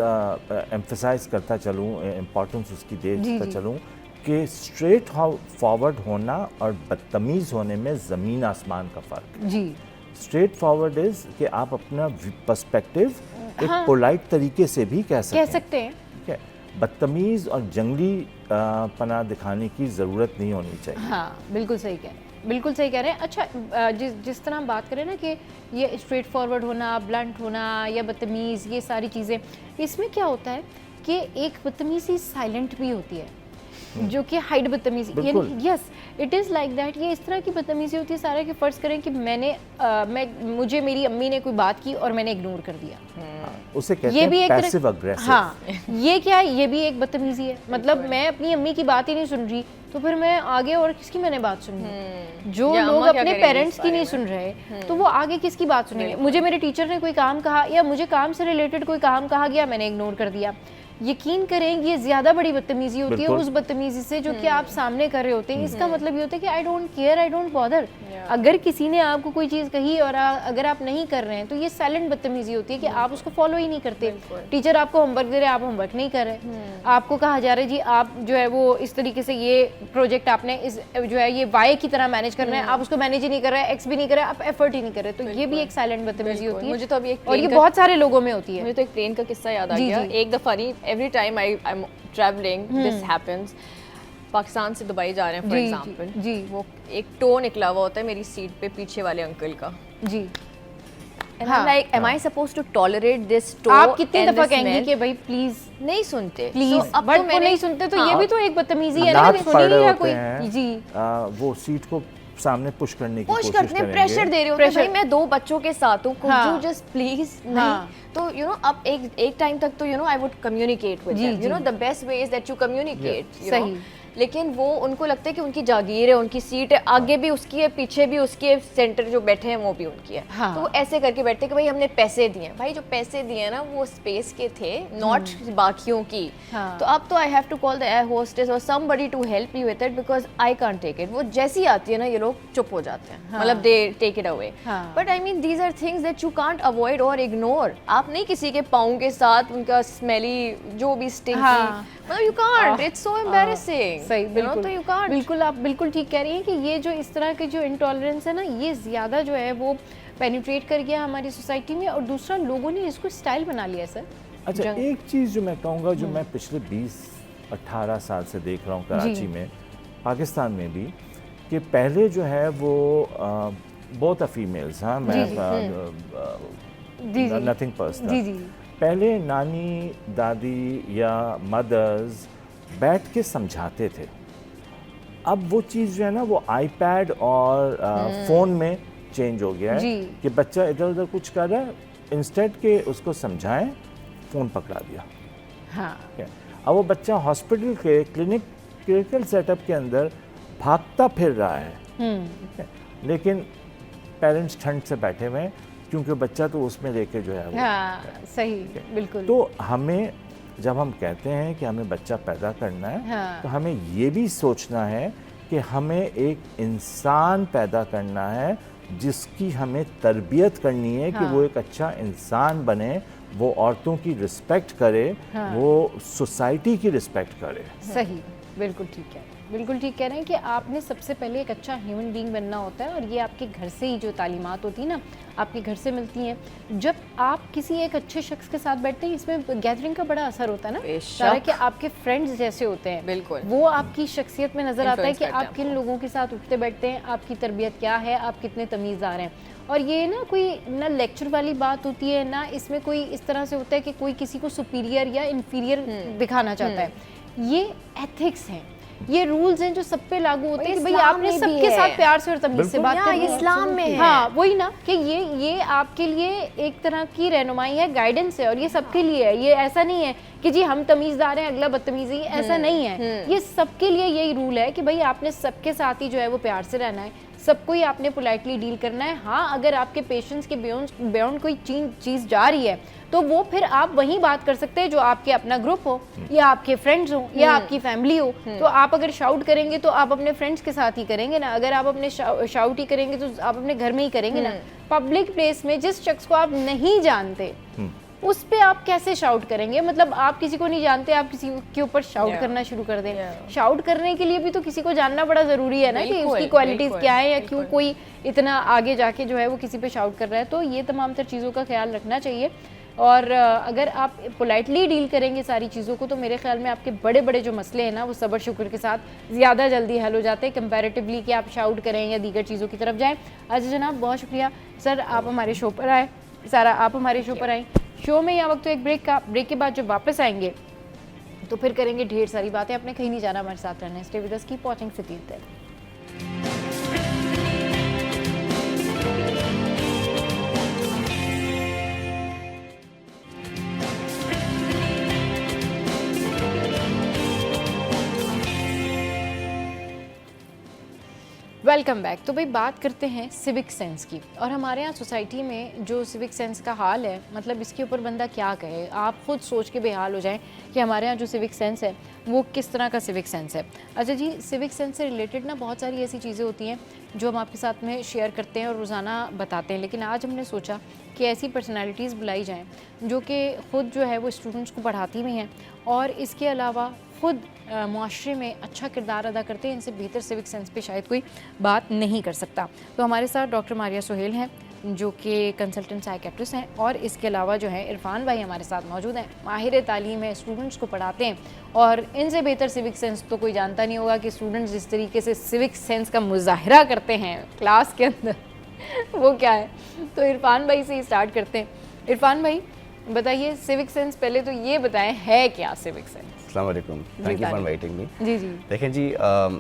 एम्फसाइज करता चलूँ, इम्पोर्टेंस उसकी देखता चलूँ कि स्ट्रेट फॉरवर्ड होना और बदतमीज़ होने में ज़मीन आसमान का फ़र्क. जी. स्ट्रेट फॉरवर्ड इज़ कि आप अपना पर्सपेक्टिव एक पोलाइट तरीके से भी कह सकते हैं. ठीक है. बदतमीज़ और जंगली पना दिखाने की ज़रूरत नहीं होनी चाहिए. हाँ, बिल्कुल सही कह रहे हैं, बिल्कुल सही कह रहे हैं. अच्छा, जिस तरह हम बात करें ना कि ये स्ट्रेट फॉरवर्ड होना, ब्लंट होना या बदतमीज़, ये सारी चीज़ें, इसमें क्या होता है कि एक बदतमीज़ी साइलेंट भी होती है. जो कि हाइट बदतमीजी, बिल्कुल। यानी yes it is like that. ये इस तरह की बदतमीजी होती है सारा, कि फ़र्ज़ करें कि मुझे मेरी अम्मी ने कोई बात की और मैंने इग्नोर कर दिया, उसे कहते ये भी हैं एक पैसिव अग्रेसिव। हाँ, ये क्या है, ये भी एक बदतमीजी है। मतलब मैं अपनी अम्मी की बात ही नहीं सुन रही, तो फिर मैं आगे और किसकी मैंने बात सुननी? जो या लोग अम्मा क्या अपने करेंगी पेरेंट्स इस की बारे नहीं में? सुन रहे, तो वो आगे किसकी बात सुनेंगे? मुझे मेरे टीचर ने कोई काम कहा या मुझे काम से रिलेटेड कोई काम कहा गया, मैंने इग्नोर कर दिया। यकीन करें ये ज़्यादा बड़ी बदतमीजी होती है बिल्कुल। उस बदतमीजी से जो कि आप सामने कर रहे होते हैं। इसका मतलब ये होता है कि I don't care, I don't bother. अगर किसी ने आपको कोई चीज़ कही और अगर आप नहीं कर रहे हैं, तो ये साइलेंट बदतमीजी होती है कि आप उसको फॉलो ही नहीं करते। टीचर आपको होमवर्क दे रहे हैं, आप होमवर्क नहीं कर रहे। आपको कहा जा रहा है जी आप जो है वो इस तरीके से ये प्रोजेक्ट आपने इस जो है ये वाई की तरह मैनेज करना है, आप उसको मैनेज ही नहीं कर रहे, एक्स भी नहीं कर रहे, आप एफर्ट ही नहीं कर रहे। तो ये भी एक साइलेंट बदतमीजी होती है। मुझे तो अभी एक और ये प्लेन का- बहुत सारे लोगों में होती है। मुझे तो एक प्लेन का किस्सा याद आ जी, गया। जी। एक दफ़ा नहीं, every time I am travelling this happens. Pakistan से दुबई जा रहे हैं फॉर जी, एग्जांपल, जी। वो एक टो निकला हुआ होता है मेरी सीट पे पीछे वाले अंकल का, जी, एंड हाँ। Like am I suppose to tolerate this too? आप कितनी दफा कहेंगे कि भाई प्लीज नहीं सुनते प्लीज, So, अब बट तो वो मैंने नहीं सुनते, तो ये हाँ, भी तो एक बदतमीजी है ना, हालात कि सुन पड़ ही नहीं रहे रहा होते कोई। हैं, जी, वो सीट को सामने पुश करने की पुश कोशिश करते हैं, करेंगे। प्रेशर दे रहे होते हैं, Pressure। भाई मैं 2 बच्चों के साथ हूँ, could हाँ। you just please? हाँ। नहीं, तो यू नो अब एक टाइम तक तो you know I would communicate with जी, देम, यू नो जी। The best way is that you communicate, सही। लेकिन वो उनको लगता है कि उनकी जागीर है, उनकी सीट है, आगे भी उसकी है, पीछे भी उसकी है, सेंटर जो बैठे हैं वो भी उनकी है। हाँ। तो वो ऐसे करके बैठते हैं कि भाई हमने पैसे दिए हैं। भाई जो पैसे दिए हैं ना वो स्पेस के थे, नॉट बाकियों की। हाँ। तो अब तो I have to call the air hostess और somebody to help me with it, because I can't take it. वो जैसी आती है ना ये लोग चुप हो जाते हैं, मतलब दे टेक इट अवे। हाँ। But I mean these are things that you can't avoid और इग्नोर। आप नहीं किसी के पाँव के साथ उनका स्मेली जो भी स्टिंकी, हाँ। मतलब you can't, it's so embarrassing. सही, बिल्कुल। तो यू कांट। बिल्कुल, आप बिल्कुल ठीक कह रही हैं कि ये जो इस तरह के जो इंटॉलरेंस है ना, ये ज़्यादा जो है वो पेनिट्रेट कर गया हमारी सोसाइटी में, और दूसरा लोगों ने इसको स्टाइल बना लिया सर। अच्छा, जंग- एक चीज़ जो मैं कहूँगा, जो मैं पिछले 20-18 साल से देख रहा हूँ कराची में, पाकिस्तान में भी, कि पहले जो है वो बहुत फीमेल्स, हाँ मैं जी, जी। नथिंग पर्सनल, जी, जी। पहले नानी दादी या मदर्स बैठ के समझाते थे। अब वो चीज़ जो है ना वो आईपैड और फ़ोन में चेंज हो गया है जी। कि बच्चा इधर उधर कुछ कर रहा है, इंस्टेड के उसको समझाएं, फ़ोन पकड़ा दिया। हाँ, ठीक है। अब वो बच्चा हॉस्पिटल के क्लिनिकल सेटअप के अंदर भागता फिर रहा है, ठीक है? लेकिन पेरेंट्स ठंड से बैठे हुए हैं, क्योंकि बच्चा तो उसमें लेके जो है वो, हाँ, सही, बिल्कुल। तो हमें जब हम कहते हैं कि हमें बच्चा पैदा करना है, हाँ। तो हमें ये भी सोचना है कि हमें एक इंसान पैदा करना है जिसकी हमें तरबियत करनी है, कि हाँ। वो एक अच्छा इंसान बने, वो औरतों की रिस्पेक्ट करे, हाँ। वो सोसाइटी की रिस्पेक्ट करे। सही, बिल्कुल ठीक है, बिल्कुल ठीक कह रहे हैं कि आपने सबसे पहले एक अच्छा ह्यूमन बीइंग बनना होता है, और ये आपके घर से ही जो तालीमात होती है ना, आपके घर से मिलती हैं। जब आप किसी एक अच्छे शख्स के साथ बैठते हैं, इसमें गैदरिंग का बड़ा असर होता है ना, बेशक। सारा कि आपके फ्रेंड्स जैसे होते हैं, बिल्कुल। वो आपकी शख्सियत में नज़र आता है Influence कि करते आप हैं किन लोगों के साथ उठते बैठते हैं, आपकी तरबियत क्या है, आप कितने तमीज़दार हैं। और ये ना कोई ना लेक्चर वाली बात होती है, ना इसमें कोई इस तरह से होता है कि कोई किसी को सुपीरियर या इन्फीरियर दिखाना चाहता है। ये एथिक्स हैं, ये रूल्स हैं जो सब पे लागू होते हैं कि भाई इस्लाम आपने में भी सबके है। साथ प्यार से और तमीज से बिल्कुल। बात या, करनी है। इस्लाम में है। हाँ, वही ना कि ये आपके लिए एक तरह की रहनुमाई है, गाइडेंस है, और ये सबके लिए है। ये ऐसा नहीं है कि जी हम तमीज़दार हैं, अगला बदतमीज़ है, ऐसा नहीं है। ये सबके लिए यही रूल है कि भाई आपने सबके साथ ही जो है वो प्यार से रहना है, सबको ही आपने पोलाइटली डील करना है। हाँ, अगर आपके पेशेंस के बियॉन्ड कोई चीज़ जा रही है, तो वो फिर आप वहीं बात कर सकते हैं जो आपके अपना ग्रुप हो, या आपके फ्रेंड्स हो, या आपकी फैमिली हो। तो आप अगर शाउट करेंगे तो आप अपने फ्रेंड्स के साथ ही करेंगे ना, अगर आप अपने शाउट ही करेंगे तो आप अपने घर में ही करेंगे ना। पब्लिक प्लेस में जिस शख्स को आप नहीं जानते उस पे आप कैसे शाउट करेंगे? मतलब आप किसी को नहीं जानते, आप किसी के ऊपर शाउट करना शुरू कर दें। शाउट करने के लिए भी तो किसी को जानना बड़ा ज़रूरी है ना, कि उसकी क्वालिटीज़ क्या है, या क्यों कोई इतना आगे जाके जो है वो किसी पे शाउट कर रहा है। तो ये तमाम तर चीज़ों का ख्याल रखना चाहिए, और अगर आप पोलाइटली डील करेंगे सारी चीज़ों को, तो मेरे ख्याल में आपके बड़े बड़े जो मसले हैं ना, वो सब्र शुक्र के साथ ज़्यादा जल्दी हल हो जाते हैं कंपैरेटिवली कि आप शाउट करें या दीगर चीज़ों की तरफ जाएँ। अच्छा जनाब, बहुत शुक्रिया सर, आप हमारे शो पर आए। सारा, आप हमारे शो पर आई। शो में यहाँ वक्त तो एक ब्रेक का, ब्रेक के बाद जब वापस आएंगे तो फिर करेंगे ढेर सारी बातें। आपने कहीं नहीं जाना, हमारे साथ रहना है। Stay with us, keep watching City tell. Welcome back. तो भाई बात करते हैं सिविक सेंस की, और हमारे यहाँ सोसाइटी में जो सिविक सेंस का हाल है, मतलब इसके ऊपर बंदा क्या कहे, आप खुद सोच के बेहाल हो जाएं कि हमारे यहाँ जो सिविक सेंस है वो किस तरह का सिविक सेंस है। अच्छा जी, सिविक सेंस से रिलेटेड ना बहुत सारी ऐसी चीज़ें होती हैं जो हम आपके साथ में शेयर करते हैं और रोज़ाना बताते हैं, लेकिन आज हमने सोचा कि ऐसी पर्सनैलिटीज़ बुलाई जाएँ जो कि ख़ुद जो है वो स्टूडेंट्स को पढ़ाती भी हैं और इसके अलावा ख़ुद मुआशरे में अच्छा किरदार अदा करते हैं। इनसे बेहतर सिविक सेंस पे शायद कोई बात नहीं कर सकता। तो हमारे साथ डॉक्टर मारिया सुहेल हैं जो कि कंसल्टेंट साइकेट्रिस्ट हैं, और इसके अलावा जो है इरफान भाई हमारे साथ मौजूद हैं, माहिर तालीम है, स्टूडेंट्स को पढ़ाते हैं, और इनसे बेहतर सिविक सेंस तो कोई जानता नहीं होगा कि स्टूडेंट्स जिस तरीके से सिविक सेंस का मुजाहरा करते हैं क्लास के अंदर वो क्या है। तो इरफान भाई से ही स्टार्ट करते हैं। इरफान भाई बताइए, सिविक सेंस पहले तो ये बताएं है क्या सिविक सेंस? अस्सलाम वालेकुम, thank you for inviting me. जी जी। देखें जी,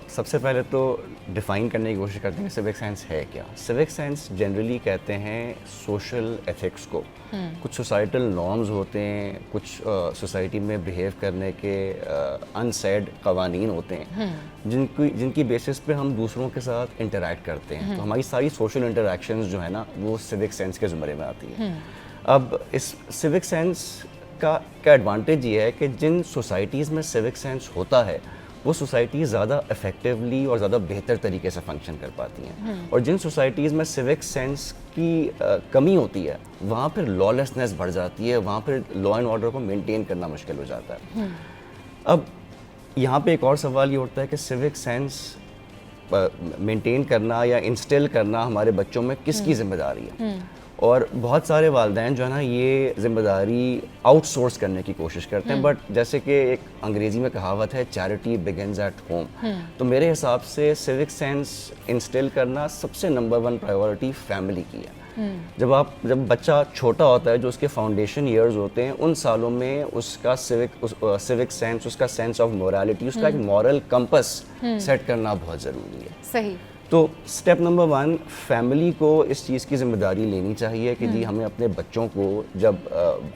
सबसे पहले तो डिफ़ाइन करने की कोशिश करते हैं कि सिविक सेंस है क्या। सिविक सेंस जनरली कहते हैं सोशल एथिक्स को। कुछ सोसाइटल नॉर्म्स होते हैं, कुछ सोसाइटी में बिहेव करने के अनसेड कवानीन होते हैं जिनकी बेसिस पे हम दूसरों के साथ इंटरेक्ट करते हैं। तो हमारी सारी सोशल इंटरेक्शंस जो है ना वो सिविक सेंस के ज़ुमरे में आती है। अब इस सिविक सेंस का एडवांटेज ये है कि जिन सोसाइटीज़ में सिविक सेंस होता है वो सोसाइटी ज़्यादा इफ़ेक्टिवली और ज़्यादा बेहतर तरीके से फंक्शन कर पाती हैं, और जिन सोसाइटीज़ में सिविक सेंस की कमी होती है वहाँ पर लॉलेसनेस बढ़ जाती है, वहाँ पर लॉ एंड ऑर्डर को मेंटेन करना मुश्किल हो जाता है। अब यहाँ पे एक और सवाल ये उठता है कि सिविक सेंस मेंटेन करना या इंस्टिल करना हमारे बच्चों में किसकी जिम्मेदारी है, और बहुत सारे वालिदैन जो है ना ये ज़िम्मेदारी आउटसोर्स करने की कोशिश करते हैं। बट जैसे कि एक अंग्रेज़ी में कहावत है, चैरिटी बिगिंस एट होम। तो मेरे हिसाब से सिविक सेंस इंस्टिल करना सबसे नंबर 1 प्रायोरिटी फैमिली की है। जब बच्चा छोटा होता है, जो उसके फाउंडेशन ईयर्स होते हैं, उन सालों में उसका सिविक सेंस, उसका सेंस ऑफ मोरालिटी, उसका एक मॉरल कंपस सेट करना बहुत ज़रूरी है। सही। तो स्टेप नंबर 1, फैमिली को इस चीज़ की जिम्मेदारी लेनी चाहिए कि जी हमें अपने बच्चों को जब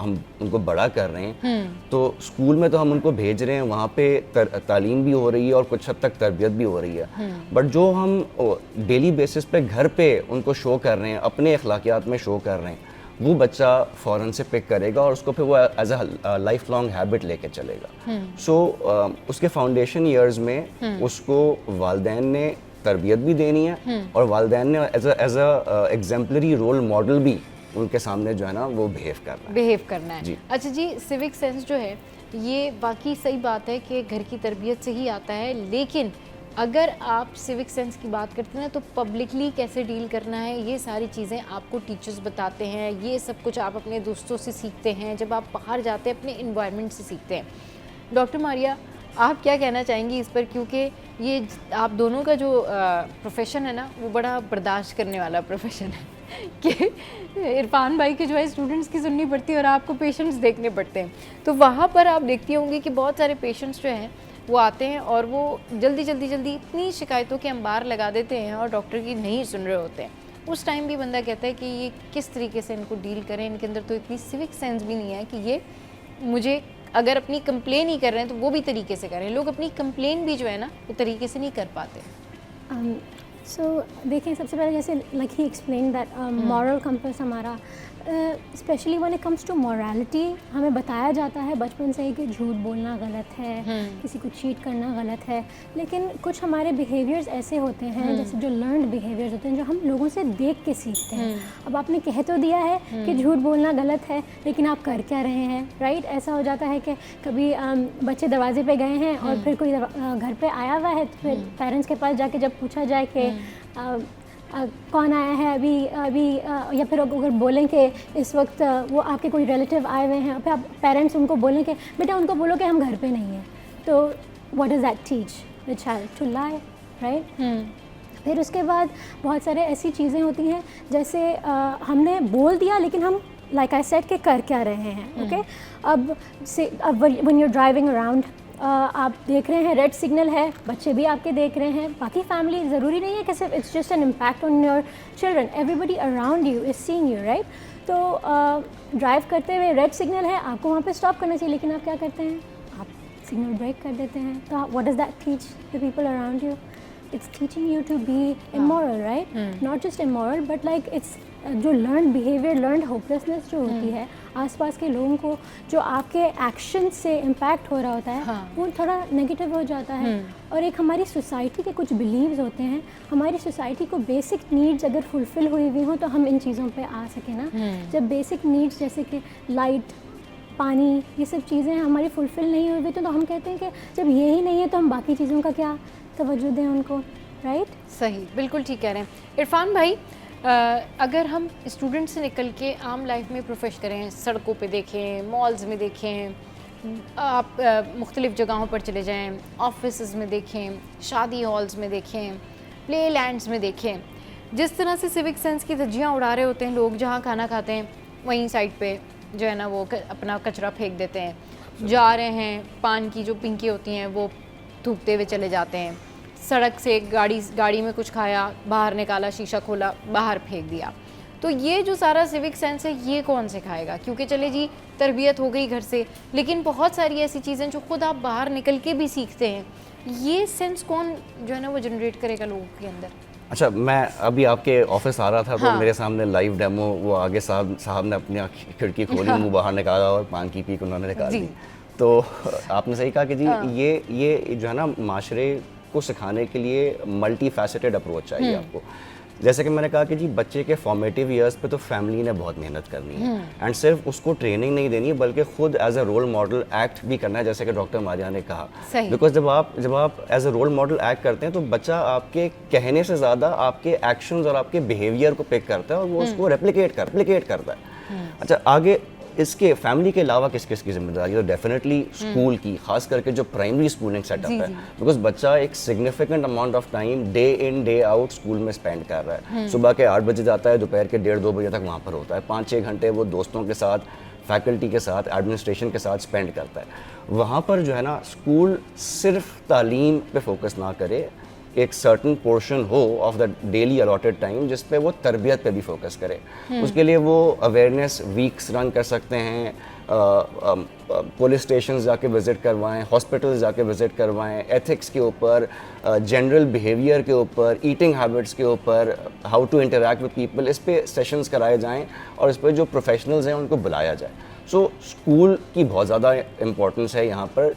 हम उनको बड़ा कर रहे हैं तो स्कूल में तो हम उनको भेज रहे हैं, वहाँ पे तालीम भी हो रही है और कुछ हद तक तरबियत भी हो रही है, बट जो हम डेली बेसिस पे घर पे उनको शो कर रहे हैं, अपने अखलाकियात में शो कर रहे हैं, वो बच्चा फ़ौरन से पिक करेगा और उसको फिर वो as a life long habit लेके चलेगा। सो उसके फाउंडेशन ईयर्स में उसको वालिदैन ने तरबियत भी देनी है और वालिदैन ने as a exemplary role model भी उनके सामने जो है ना वो बिहेव करना है। जी। अच्छा जी, सिविक सेंस जो है ये बाकी सही बात है कि घर की तरबियत से ही आता है, लेकिन अगर आप सिविक सेंस की बात करते हैं तो पब्लिकली कैसे डील करना है, ये सारी चीज़ें आपको टीचर्स बताते हैं। ये सब कुछ आप अपने दोस्तों से सीखते हैं, जब आप बाहर जाते हैं अपने इन्वायरमेंट से सीखते हैं। डॉक्टर मारिया, आप क्या कहना चाहेंगी इस पर, क्योंकि ये आप दोनों का जो प्रोफेशन है ना वो बड़ा बर्दाश्त करने वाला प्रोफेशन है कि इरफान भाई के जो है स्टूडेंट्स की सुननी पड़ती है और आपको पेशेंट्स देखने पड़ते हैं। तो वहाँ पर आप देखती होंगी कि बहुत सारे पेशेंट्स जो हैं वो आते हैं और वो जल्दी इतनी शिकायतों के अंबार लगा देते हैं और डॉक्टर की नहीं सुन रहे होते हैं। उस टाइम भी बंदा कहता है कि ये किस तरीके से इनको डील करें, इनके अंदर तो इतनी सिविक सेंस भी नहीं है कि ये मुझे अगर अपनी कंप्लेन ही कर रहे हैं तो वो भी तरीके से करें। लोग अपनी कंप्लेन भी जो है ना वो तरीके से नहीं कर पाते। देखें, सबसे पहले जैसे लाइक ही एक्सप्लेन दैट मॉरल कंपस हमारा specially when it comes to morality हमें बताया जाता है बचपन से ही कि झूठ बोलना गलत है, किसी को चीट करना गलत है, लेकिन कुछ हमारे बिहेवियर्स ऐसे होते हैं जैसे जो लर्नड बिहेवियर्स होते हैं जो हम लोगों से देख के सीखते हैं। अब आपने कह तो दिया है कि झूठ बोलना गलत है, लेकिन आप कर क्या रहे हैं, राइट? ऐसा हो जाता है कि कभी बच्चे दरवाजे पे गए हैं और फिर कोई घर पे आया हुआ है, तो फिर पेरेंट्स के पास जाके जब पूछा जाए कि कौन आया है अभी या फिर अगर बोलें कि इस वक्त वो आपके कोई रिलेटिव आए हुए हैं, फिर आप पेरेंट्स उनको बोलें कि बेटा उनको बोलो कि हम घर पे नहीं हैं, तो what does that teach the child? To lie, right? फिर उसके बाद बहुत सारे ऐसी चीज़ें होती हैं जैसे हमने बोल दिया लेकिन हम लाइक आई सेड के कर क्या रहे हैं, ओके? अब when you are driving around आप देख रहे हैं रेड सिग्नल है, बच्चे भी आपके देख रहे हैं, बाकी फैमिली, ज़रूरी नहीं है कि सिर्फ it's just an impact on your children, everybody around you is seeing you, right. तो ड्राइव करते हुए रेड सिग्नल है, आपको वहाँ पे स्टॉप करना चाहिए, लेकिन आप क्या करते हैं, आप सिग्नल ब्रेक कर देते हैं। तो what does that teach the people around you? It's teaching you to be immoral, right? Not just immoral, but like it's जो learned behavior, learned hopelessness जो होती है आसपास के लोगों को, जो आपके एक्शन से इम्पैक्ट हो रहा होता है, वो थोड़ा नेगेटिव हो जाता है। और एक हमारी सोसाइटी के कुछ बिलीव्स होते हैं, हमारी सोसाइटी को बेसिक नीड्स अगर फुलफिल हुई हुई हो तो हम इन चीज़ों पे आ सके ना। जब बेसिक नीड्स जैसे कि लाइट, पानी, ये सब चीज़ें हमारी फुलफिल नहीं हुई तो हम कहते हैं कि जब ये ही नहीं है तो हम बाकी चीज़ों का क्या तवज्जो दें उनको, राइट? सही, बिल्कुल ठीक कह रहे हैं इरफान भाई। अगर हम स्टूडेंट से निकल के आम लाइफ में प्रोफेश करें, सड़कों पे देखें, मॉल्स में देखें, आप मुख्तलिफ़ जगहों पर चले जाएं, ऑफिस में देखें, शादी हॉल्स में देखें, प्ले लैंड्स में देखें, जिस तरह से सिविक सेंस की धज्जियाँ उड़ा रहे होते हैं लोग, जहाँ खाना खाते हैं वहीं साइड पे जो है ना वो अपना कचरा फेंक देते हैं, जा रहे हैं, पान की जो पिंकी होती हैं वो थूकते हुए चले जाते हैं, सड़क से गाड़ी में कुछ खाया, बाहर निकाला, शीशा खोला, बाहर फेंक दिया। तो ये जो सारा सिविक सेंस है ये कौन सिखाएगा? क्योंकि चले जी तरबियत हो गई घर से, लेकिन बहुत सारी ऐसी चीज़ें जो खुद आप बाहर निकल के भी सीखते हैं, ये सेंस कौन जो है ना वो जनरेट करेगा लोगों के अंदर? अच्छा, मैं अभी आपके ऑफिस आ रहा था तो मेरे सामने लाइव डेमो, वो आगे साहब ने अपनी खिड़की खोली, मुंह बाहर निकाला और पान की पीक उन्होंने निकाल दी। तो आपने सही कहा कि जी ये जो है ना माशरे को सिखाने के लिए मल्टी फैसेटेड अप्रोच चाहिए आपको। जैसे कि मैंने कहा कि जी बच्चे के फॉर्मेटिव ईयर्स पे तो फैमिली ने बहुत मेहनत करनी है, एंड सिर्फ उसको ट्रेनिंग नहीं देनी है बल्कि खुद as a role model act भी करना है, जैसे कि डॉक्टर मारिया ने कहा। बिकॉज जब आप as a role model act करते हैं तो बच्चा आपके कहने से ज़्यादा आपके एक्शंस और आपके बिहेवियर को पिक करता है और वो उसको रेप्लिकेट करता है। अच्छा, आगे इसके फैमिली के अलावा किस किस की जिम्मेदारी है? तो डेफिनेटली स्कूल की, खास करके जो प्राइमरी स्कूलिंग सेटअप है, बिकॉज बच्चा एक significant amount of time day in day out school में स्पेंड कर रहा है। सुबह के 8 बजे जाता है, दोपहर के 1:30-2 बजे तक वहाँ पर होता है, 5-6 घंटे वो दोस्तों के साथ, फैकल्टी के साथ, एडमिनिस्ट्रेशन के साथ स्पेंड करता है। वहाँ पर जो है ना स्कूल सिर्फ तालीम पे फोकस ना करे, एक सर्टन पोर्शन हो of the daily allotted time जिस पे वो तरबियत पे भी फोकस करे। उसके लिए वो अवेयरनेस वीक्स रन कर सकते हैं, पुलिस स्टेशन जाके विज़िट करवाएं, हॉस्पिटल्स जाके विज़िट करवाएं, एथिक्स के ऊपर, जनरल बिहेवियर के ऊपर, ईटिंग हैबिट्स के ऊपर, how to interact with people, इस पे सेशंस कराए जाएं और इस पे जो प्रोफेशनल्स हैं उनको बुलाया जाए। सो स्कूल की बहुत ज़्यादा इम्पोर्टेंस है यहाँ पर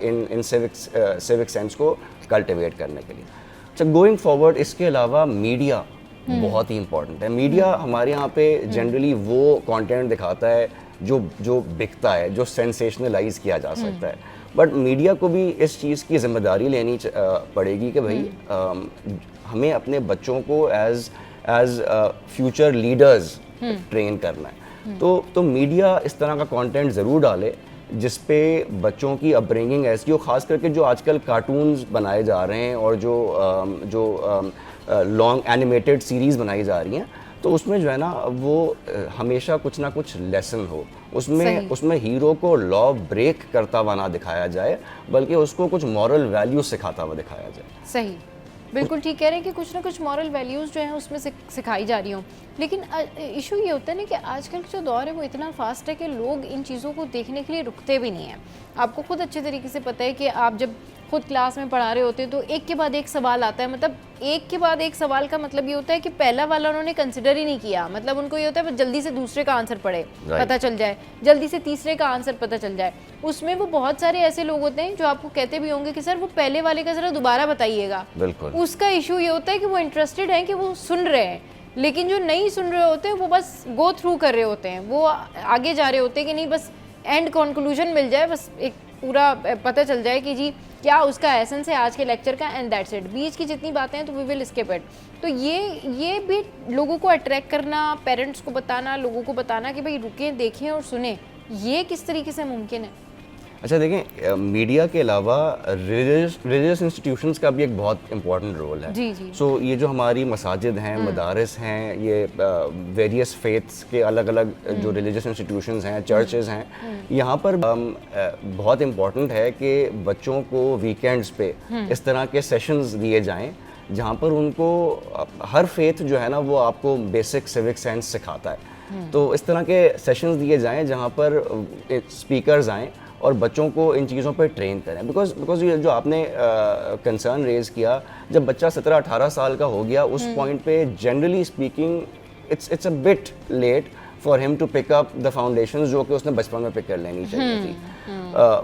इन सिविक सेंस को कल्टिवेट करने के लिए। अच्छा, गोइंग फॉरवर्ड इसके अलावा मीडिया बहुत ही इम्पोर्टेंट है। मीडिया हमारे यहाँ पे जनरली वो कंटेंट दिखाता है जो बिकता है, जो सेंसेशनलाइज किया जा सकता है, बट मीडिया को भी इस चीज़ की जिम्मेदारी लेनी पड़ेगी कि भाई हमें अपने बच्चों को एज फ्यूचर लीडर्स ट्रेन करना है। तो मीडिया इस तरह का कंटेंट ज़रूर डाले जिस पे बच्चों की अपब्रिंगिंग ऐसी हो, खास करके जो आजकल कार्टून्स बनाए जा रहे हैं और जो लॉन्ग एनिमेटेड सीरीज़ बनाई जा रही हैं, तो उसमें जो है ना वो हमेशा कुछ ना कुछ लेसन हो, उसमें हीरो को लॉ ब्रेक करता हुआ ना दिखाया जाए बल्कि उसको कुछ मॉरल वैल्यूज सिखाता हुआ दिखाया जाए। सही, बिल्कुल ठीक कह रहे हैं कि कुछ ना कुछ मॉरल वैल्यूज़ जो हैं उसमें सिखाई जा रही हों। लेकिन इशू ये होता है ना कि आजकल जो दौर है वो इतना फास्ट है कि लोग इन चीज़ों को देखने के लिए रुकते भी नहीं हैं। आपको खुद अच्छे तरीके से पता है कि आप जब खुद क्लास में पढ़ा रहे होते हैं तो एक के बाद एक सवाल आता है, मतलब एक के बाद एक सवाल का मतलब ये होता है कि पहला वाला उन्होंने कंसिडर ही नहीं किया, मतलब उनको ये होता है जल्दी से दूसरे का आंसर पढ़े पता चल जाए, जल्दी से तीसरे का आंसर पता चल जाए। उसमें वो बहुत सारे ऐसे लोग होते हैं जो आपको कहते भी होंगे कि सर वो पहले वाले का ज़रा दोबारा बताइएगा। बिल्कुल, उसका इशू ये होता है कि वो इंटरेस्टेड है कि वो सुन रहे हैं, लेकिन जो नहीं सुन रहे होते हैं वो बस गो थ्रू कर रहे होते हैं, वो आगे जा रहे होते हैं कि नहीं बस एंड कंक्लूजन मिल जाए, बस एक पूरा पता चल जाए कि जी क्या उसका एसेंस है आज के लेक्चर का, एंड दैट्स इट। बीच की जितनी बातें हैं तो वी विल स्किप इट। तो ये भी लोगों को अट्रैक्ट करना, पेरेंट्स को बताना, लोगों को बताना कि भाई रुकें, देखें और सुने, ये किस तरीके से मुमकिन है? अच्छा देखें, मीडिया के अलावा रिलीजियस इंस्टीट्यूशंस का भी एक बहुत इंपॉर्टेंट रोल है। जी जी। सो ये जो हमारी मसाजिद हैं, मदारिस हैं, ये वेरियस फेथ्स के अलग अलग जो रिलीजियस इंस्टीट्यूशंस हैं, चर्चेज़ हैं, यहाँ पर बहुत इम्पॉर्टेंट है कि बच्चों को वीकेंड्स पे इस तरह के सेशंस दिए जाएं जहाँ पर उनको हर फेथ जो है ना वो आपको बेसिक सिविक सेंस सिखाता है। तो इस तरह के सेशंस दिए जाएं जहाँ पर स्पीकर्स आएँ और बच्चों को इन चीज़ों पर ट्रेन करें। बिकॉज ये जो आपने कंसर्न रेज़ किया, जब बच्चा 17-18 साल का हो गया उस पॉइंट पे generally speaking it's a bit late for him to pick up the foundations जो कि उसने बचपन में पिक कर लेनी चाहिए थी।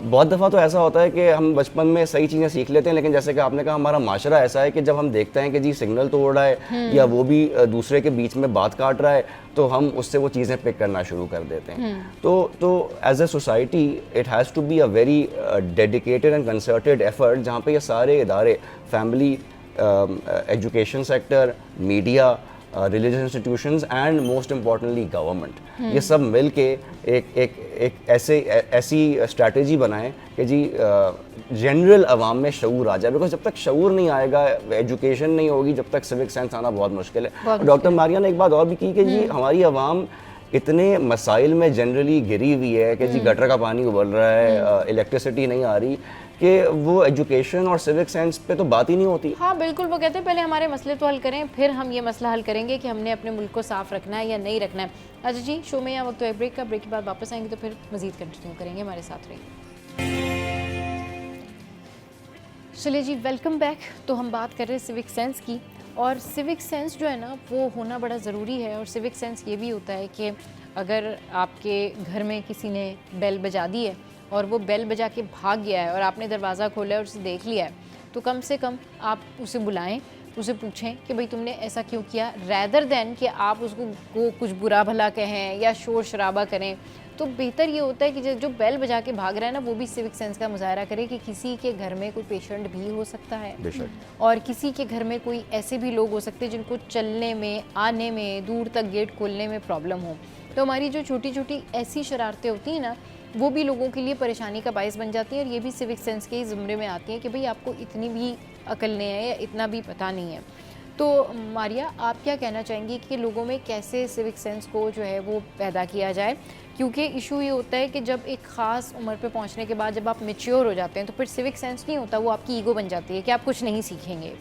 बहुत दफ़ा तो ऐसा होता है कि हम बचपन में सही चीज़ें सीख लेते हैं, लेकिन जैसे कि आपने कहा हमारा माशरा ऐसा है कि जब हम देखते हैं कि जी सिग्नल तोड़ रहा है या वो भी दूसरे के बीच में बात काट रहा है, तो हम उससे वो चीज़ें पिक करना शुरू कर देते हैं। तो as a society it has to be a very dedicated and concerted effort जहाँ पे ये सारे इदारे, family, education sector, media, religious institutions and most importantly government, ये सब मिल के एक ऐसी स्ट्रैटेजी बनाएं कि जी जनरल आवाम में शऊर आ जाए। बिकॉज जब तक शऊर नहीं आएगा, एजुकेशन नहीं होगी, जब तक सिविक सेंस आना बहुत मुश्किल है। डॉक्टर मारिया ने एक बात और भी की कि जी हमारी आवाम इतने मसाइल में जनरली गिरी हुई है कि जी गटर का पानी उबल रहा है, इलेक्ट्रिसिटी नहीं आ रही, कि वो एजुकेशन और सिविक सेंस पे तो बात ही नहीं होती। हाँ बिल्कुल, वो कहते हैं पहले हमारे मसले तो हल करें, फिर हम ये मसला हल करेंगे कि हमने अपने मुल्क को साफ़ रखना है या नहीं रखना है। अच्छा जी, शो में यहाँ वक्त तो एक ब्रेक का, ब्रेक के बाद वापस आएंगे तो फिर मज़ीद कंटिन्यू करेंगे, हमारे साथ रहिए। चलिए जी, वेलकम बैक। तो हम बात कर रहे हैं सिविक सेंस की, और सिविक सेंस जो है ना वो होना बड़ा ज़रूरी है। और सिविक सेंस ये भी होता है कि अगर आपके घर में किसी ने बेल बजा दी है और वो बेल बजा के भाग गया है और आपने दरवाज़ा खोला है और उसे देख लिया है, तो कम से कम आप उसे बुलाएं, उसे पूछें कि भाई तुमने ऐसा क्यों किया, रैदर दैन कि आप उसको कुछ बुरा भला कहें या शोर शराबा करें। तो बेहतर ये होता है कि जो बेल बजा के भाग रहा है ना वो भी सिविक सेंस का मुजाहरा करे कि किसी के घर में कोई पेशेंट भी हो सकता है, और किसी के घर में कोई ऐसे भी लोग हो सकते हैं जिनको चलने में, आने में, दूर तक गेट खोलने में प्रॉब्लम हो। तो हमारी जो छोटी छोटी ऐसी शरारतें होती हैं ना वो भी लोगों के लिए परेशानी का बायस बन जाती है, और ये भी सिविक सेंस के ही ज़ुमरे में आती हैं कि भाई आपको इतनी भी अकल नहीं है या इतना भी पता नहीं है। तो मारिया, आप क्या कहना चाहेंगी कि लोगों में कैसे सिविक सेंस को जो है वो पैदा किया जाए? क्योंकि इशू ये होता है कि जब एक ख़ास उम्र पे पहुंचने के बाद जब आप मैच्योर हो जाते हैं तो फिर सिविक सेंस नहीं होता, वो आपकी ईगो बन जाती है कि आप कुछ नहीं सीखेंगे।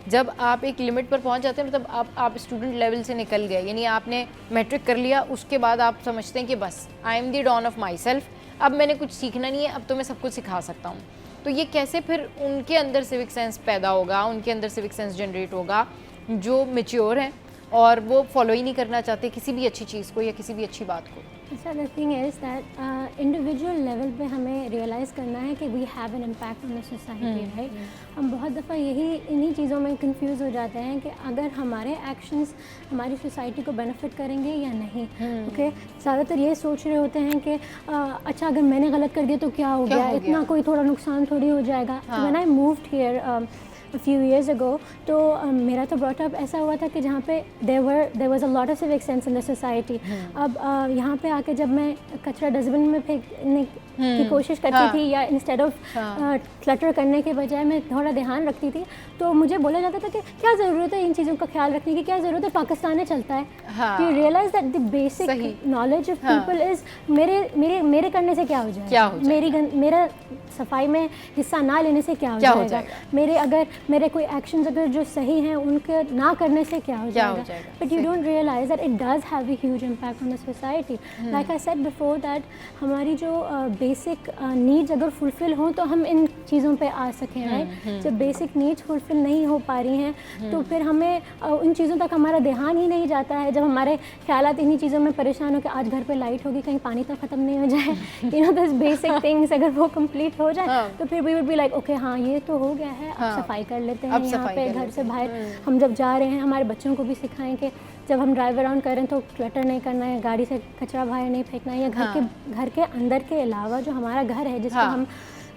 जब आप एक लिमिट पर पहुंच जाते हैं, मतलब आप स्टूडेंट लेवल से निकल गए, यानी आपने मैट्रिक कर लिया, उसके बाद आप समझते हैं कि बस I am the don of myself, अब मैंने कुछ सीखना नहीं है, अब तो मैं सब कुछ सिखा सकता हूँ। तो ये कैसे फिर उनके अंदर सिविक सेंस पैदा होगा, उनके अंदर सिविक सेंस जनरेट होगा जो मैच्योर हैं और वो फॉलो ही नहीं करना चाहते किसी भी अच्छी चीज़ को या किसी भी अच्छी बात को? So the thing is that individual level पे हमें रियलाइज़ करना है कि we have an impact on the society, right. हम बहुत दफ़ा इन्हीं चीज़ों में कंफ्यूज हो जाते हैं कि अगर हमारे एक्शंस हमारी सोसाइटी को बेनिफिट करेंगे या नहीं। ओके, ज़्यादातर ये सोच रहे होते हैं कि अच्छा अगर मैंने गलत कर दिया तो क्या हो गया, इतना कोई थोड़ा नुकसान थोड़ी हो जाएगा। When I moved here a few years ago, तो मेरा तो brought up ऐसा हुआ था कि जहाँ पे there was a lot of civic sense in the society। अब यहाँ पे आके जब मैं कचरा डस्टबिन में फेंकने की कोशिश करती थी या इंस्टेड ऑफ क्लटर करने के बजाय मैं थोड़ा ध्यान रखती थी, तो मुझे बोला जाता था कि क्या ज़रूरत है इन चीज़ों का ख्याल रखने की, क्या ज़रूरत है, पाकिस्तान में चलता है। You realise that the basic knowledge of people is मेरे करने से क्या हो जाएगा, मेरा सफाई में हिस्सा ना लेने से क्या हो जाएगा, मेरे कोई एक्शंस अगर जो सही हैं उनके ना करने से क्या हो जाएगा। But you don't realise that it does have a huge impact on the society. Like I said before that हमारी जो बेसिक नीड्स अगर फुलफ़िल हों तो हम इन चीज़ों पे आ सकें, राइट। जब बेसिक नीड्स फुलफ़िल नहीं हो पा रही हैं तो फिर हमें उन चीज़ों तक हमारा ध्यान ही नहीं जाता है। जब हमारे ख्यालात इन्हीं चीज़ों में परेशान हो कि आज घर पे लाइट होगी, कहीं पानी तो ख़त्म नहीं हो जाए, you know this basic things अगर वो कंप्लीट हो जाए तो फिर we would be like okay हाँ ये तो हो गया है, अब सफाई कर लेते हैं यहाँ पे घर से बाहर। हम जब जा रहे हैं हमारे बच्चों को भी सिखाएं कि जब हम ड्राइव अराउंड कर रहे हैं तो क्लटर नहीं करना है, गाड़ी से कचरा बाहर नहीं फेंकना है, या घर के अंदर के अलावा जो हमारा घर है जिसको हम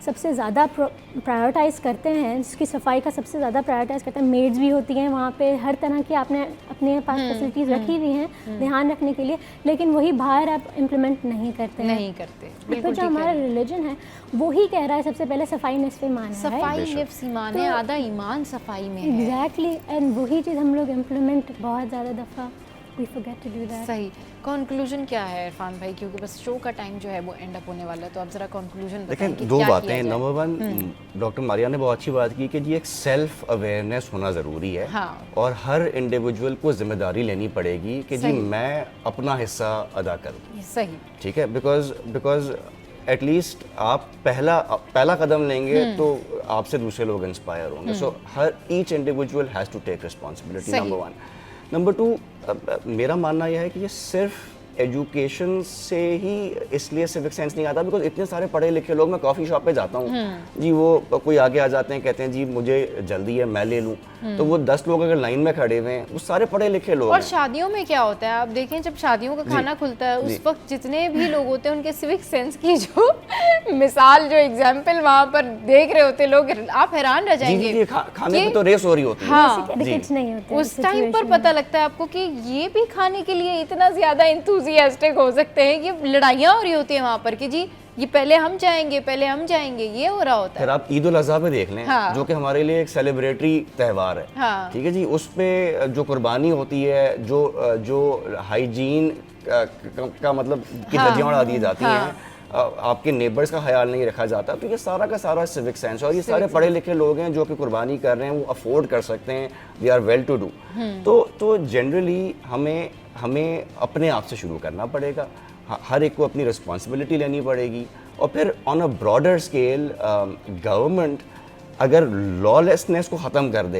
सबसे ज़्यादा प्रायोरिटाइज़ करते हैं, जिसकी सफाई का सबसे ज़्यादा प्रायोरिटाइज़ करते हैं, मेड्स भी होती हैं वहाँ पे, हर तरह की आपने अपने पास फैसिलिटीज़ रखी हुई हैं ध्यान रखने के लिए, लेकिन वही बाहर आप इम्प्लीमेंट नहीं करते हैं। नहीं करते, तो बिल्कुल जो ठीक हमारा है। रिलीजन है वो ही कह रहा है सबसे पहले सफाई निस्फ़े ईमान है। सफाई निफ्स ईमान है, आधा ईमान सफाई में है। एग्जैक्टली, एंड वही चीज़ हम लोग इम्प्लीमेंट बहुत ज़्यादा दफ़ा we forget to do that. सही। कंक्लूजन क्या है इरफान भाई, क्योंकि बस शो का टाइम जो है वो एंड अप होने वाला है, तो आप जरा कंक्लूजन बताएं देखें, कि दो क्या बातें किया हैं। जाए? नंबर वन, डॉक्टर मारिया ने बहुत अच्छी बात की कि जी एक सेल्फ अवेयरनेस होना ज़रूरी है। हाँ। और हर इंडिविजुअल को जिम्मेदारी लेनी पड़ेगी कि जी सही। मैं अपना हिस्सा अदा करूँ। सही। ठीक है, बिकॉज एटलीस्ट आप पहला कदम लेंगे तो आपसे दूसरे लोग इंस्पायर होंगे। सो हर each individual has to take responsibility, सही। Number one. नंबर टू, मेरा मानना यह है कि ये सिर्फ एजुकेशन से ही इसलिए सिविक सेंस नहीं आता, बिकॉज इतने सारे पढ़े लिखे लोग, मैं कॉफ़ी शॉप पे जाता हूँ जी, वो कोई आगे आ जाते हैं, कहते हैं जी मुझे जल्दी है मैं ले लूँ, तो वो 10 लोग अगर लाइन में खड़े हुए हैं वो सारे पढ़े लिखे लोग और हैं। शादियों में क्या होता है, आप देखें जब शादियों का खाना खुलता है उस वक्त जितने भी लोग होते हैं उनके सिविक सेंस की जो मिसाल, जो एग्जाम्पल वहाँ पर देख रहे होते लोग, आप हैरान रह जी जाएंगे। जी, खाने पे तो रेस हो रही होती है। हाँ, एटिकेट्स नहीं होते उस टाइम पर पता लगता है आपको कि ये भी खाने के लिए इतना ज़्यादा इंथुजियास्टिक हो सकते हैं कि लड़ाइयाँ हो रही होती हैं वहाँ पर कि जी ये पहले हम जाएंगे, पहले हम जाएंगे, ये हो रहा होता फिर है। आप ईद उल अज़हा पे देख लें, हाँ। जो कि हमारे लिए एक सेलिब्रेटरी त्यौहार है। हाँ। ठीक है जी, उस पे जो कुर्बानी होती है, जो हाइजीन का मतलब की हाँ। धज्जियां उड़ा दी जाती हाँ। हैं, आपके नेबर्स का ख्याल नहीं रखा जाता, तो ये सारा का सारा सिविक सेंस। और ये सारे पढ़े लिखे लोग हैं जो कि कुर्बानी कर रहे हैं, वो अफोर्ड कर सकते हैं, they are well to do. तो जनरली हमें अपने आप से शुरू करना पड़ेगा, हर एक को अपनी रिस्पॉन्सिबिलिटी लेनी पड़ेगी। और फिर on a broader scale government अगर लॉलेसनेस को ख़त्म कर दे,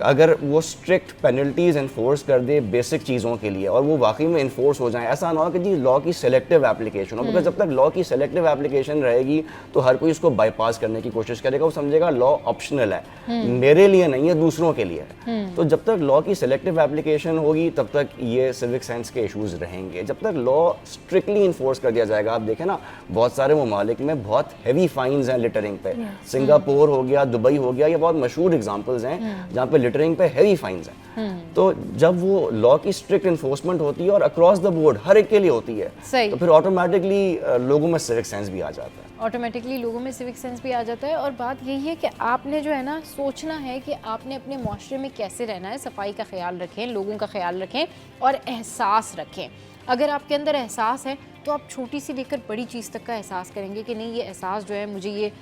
अगर वो स्ट्रिक्ट पेनल्टीज इन्फोर्स कर दे बेसिक चीज़ों के लिए, और वो वाकई में इन्फोर्स हो जाए, ऐसा ना हो कि जी लॉ की सेलेक्टिव एप्लीकेशन हो, बिकॉज जब तक लॉ की सेलेक्टिव एप्लीकेशन रहेगी तो हर कोई उसको बाईपास करने की कोशिश करेगा, वो समझेगा लॉ ऑप्शनल है, मेरे लिए नहीं है, दूसरों के लिए है। तो जब तक लॉ की सेलेक्टिव एप्लीकेशन होगी तब तक ये सिविक सेंस के इशूज़ रहेंगे। जब तक लॉ स्ट्रिक्टली इन्फोर्स कर दिया जाएगा, आप देखें ना बहुत सारे ममालिक में बहुत हैवी फाइन्स हैं लिटरिंग पे, सिंगापुर हो गया, दुबई हो गया, ये बहुत मशहूर एग्जांपल्स हैं जहाँ पे लिटरिंग पे हैवी फाइन्स हैं। तो जब वो लॉ की स्ट्रिक्ट इन्फोर्समेंट होती है और अक्रॉस द बोर्ड हर एक के लिए होती है, सही। तो फिर ऑटोमेटिकली लोगों में सिविक सेंस भी आ जाता है। ऑटोमेटिकली लोगों में सिविक सेंस भी आ जाता है। और बात यही है कि आपने जो है ना सोचना है कि आपने अपने माशरे में कैसे रहना है, सफाई का ख्याल रखें, लोगों का ख्याल रखें और एहसास रखें। अगर आपके अंदर एहसास है तो आप छोटी सी लेकर बड़ी चीज़ तक का एहसास करेंगे कि नहीं, ये एहसास जो है मुझे ये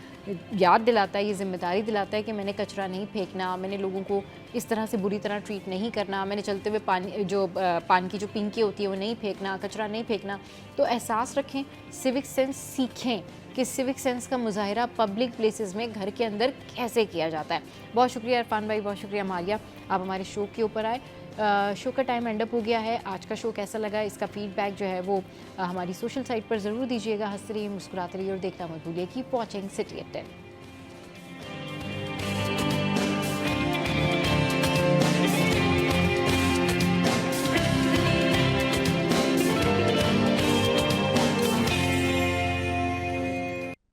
याद दिलाता है, ये जिम्मेदारी दिलाता है कि मैंने कचरा नहीं फेंकना, मैंने लोगों को इस तरह से बुरी तरह ट्रीट नहीं करना, मैंने चलते हुए पान की जो पिंकी होती है वो नहीं फेंकना, कचरा नहीं फेंकना। तो एहसास रखें, सिविक सेंस सीखें कि सिविक सेंस का मुजाहिरा पब्लिक प्लेसेस में घर के अंदर कैसे किया जाता है। बहुत शुक्रिया इरफान भाई, बहुत शुक्रिया मारिया, आप हमारे शो के ऊपर आए। शो का टाइम एंड अप हो गया है। आज का शो कैसा लगा, इसका फीडबैक जो है वो हमारी सोशल साइट पर ज़रूर दीजिएगा। हंसते रहिए, मुस्कुराते रहिए और देखना मत भूलिए। Keep watching City at 10।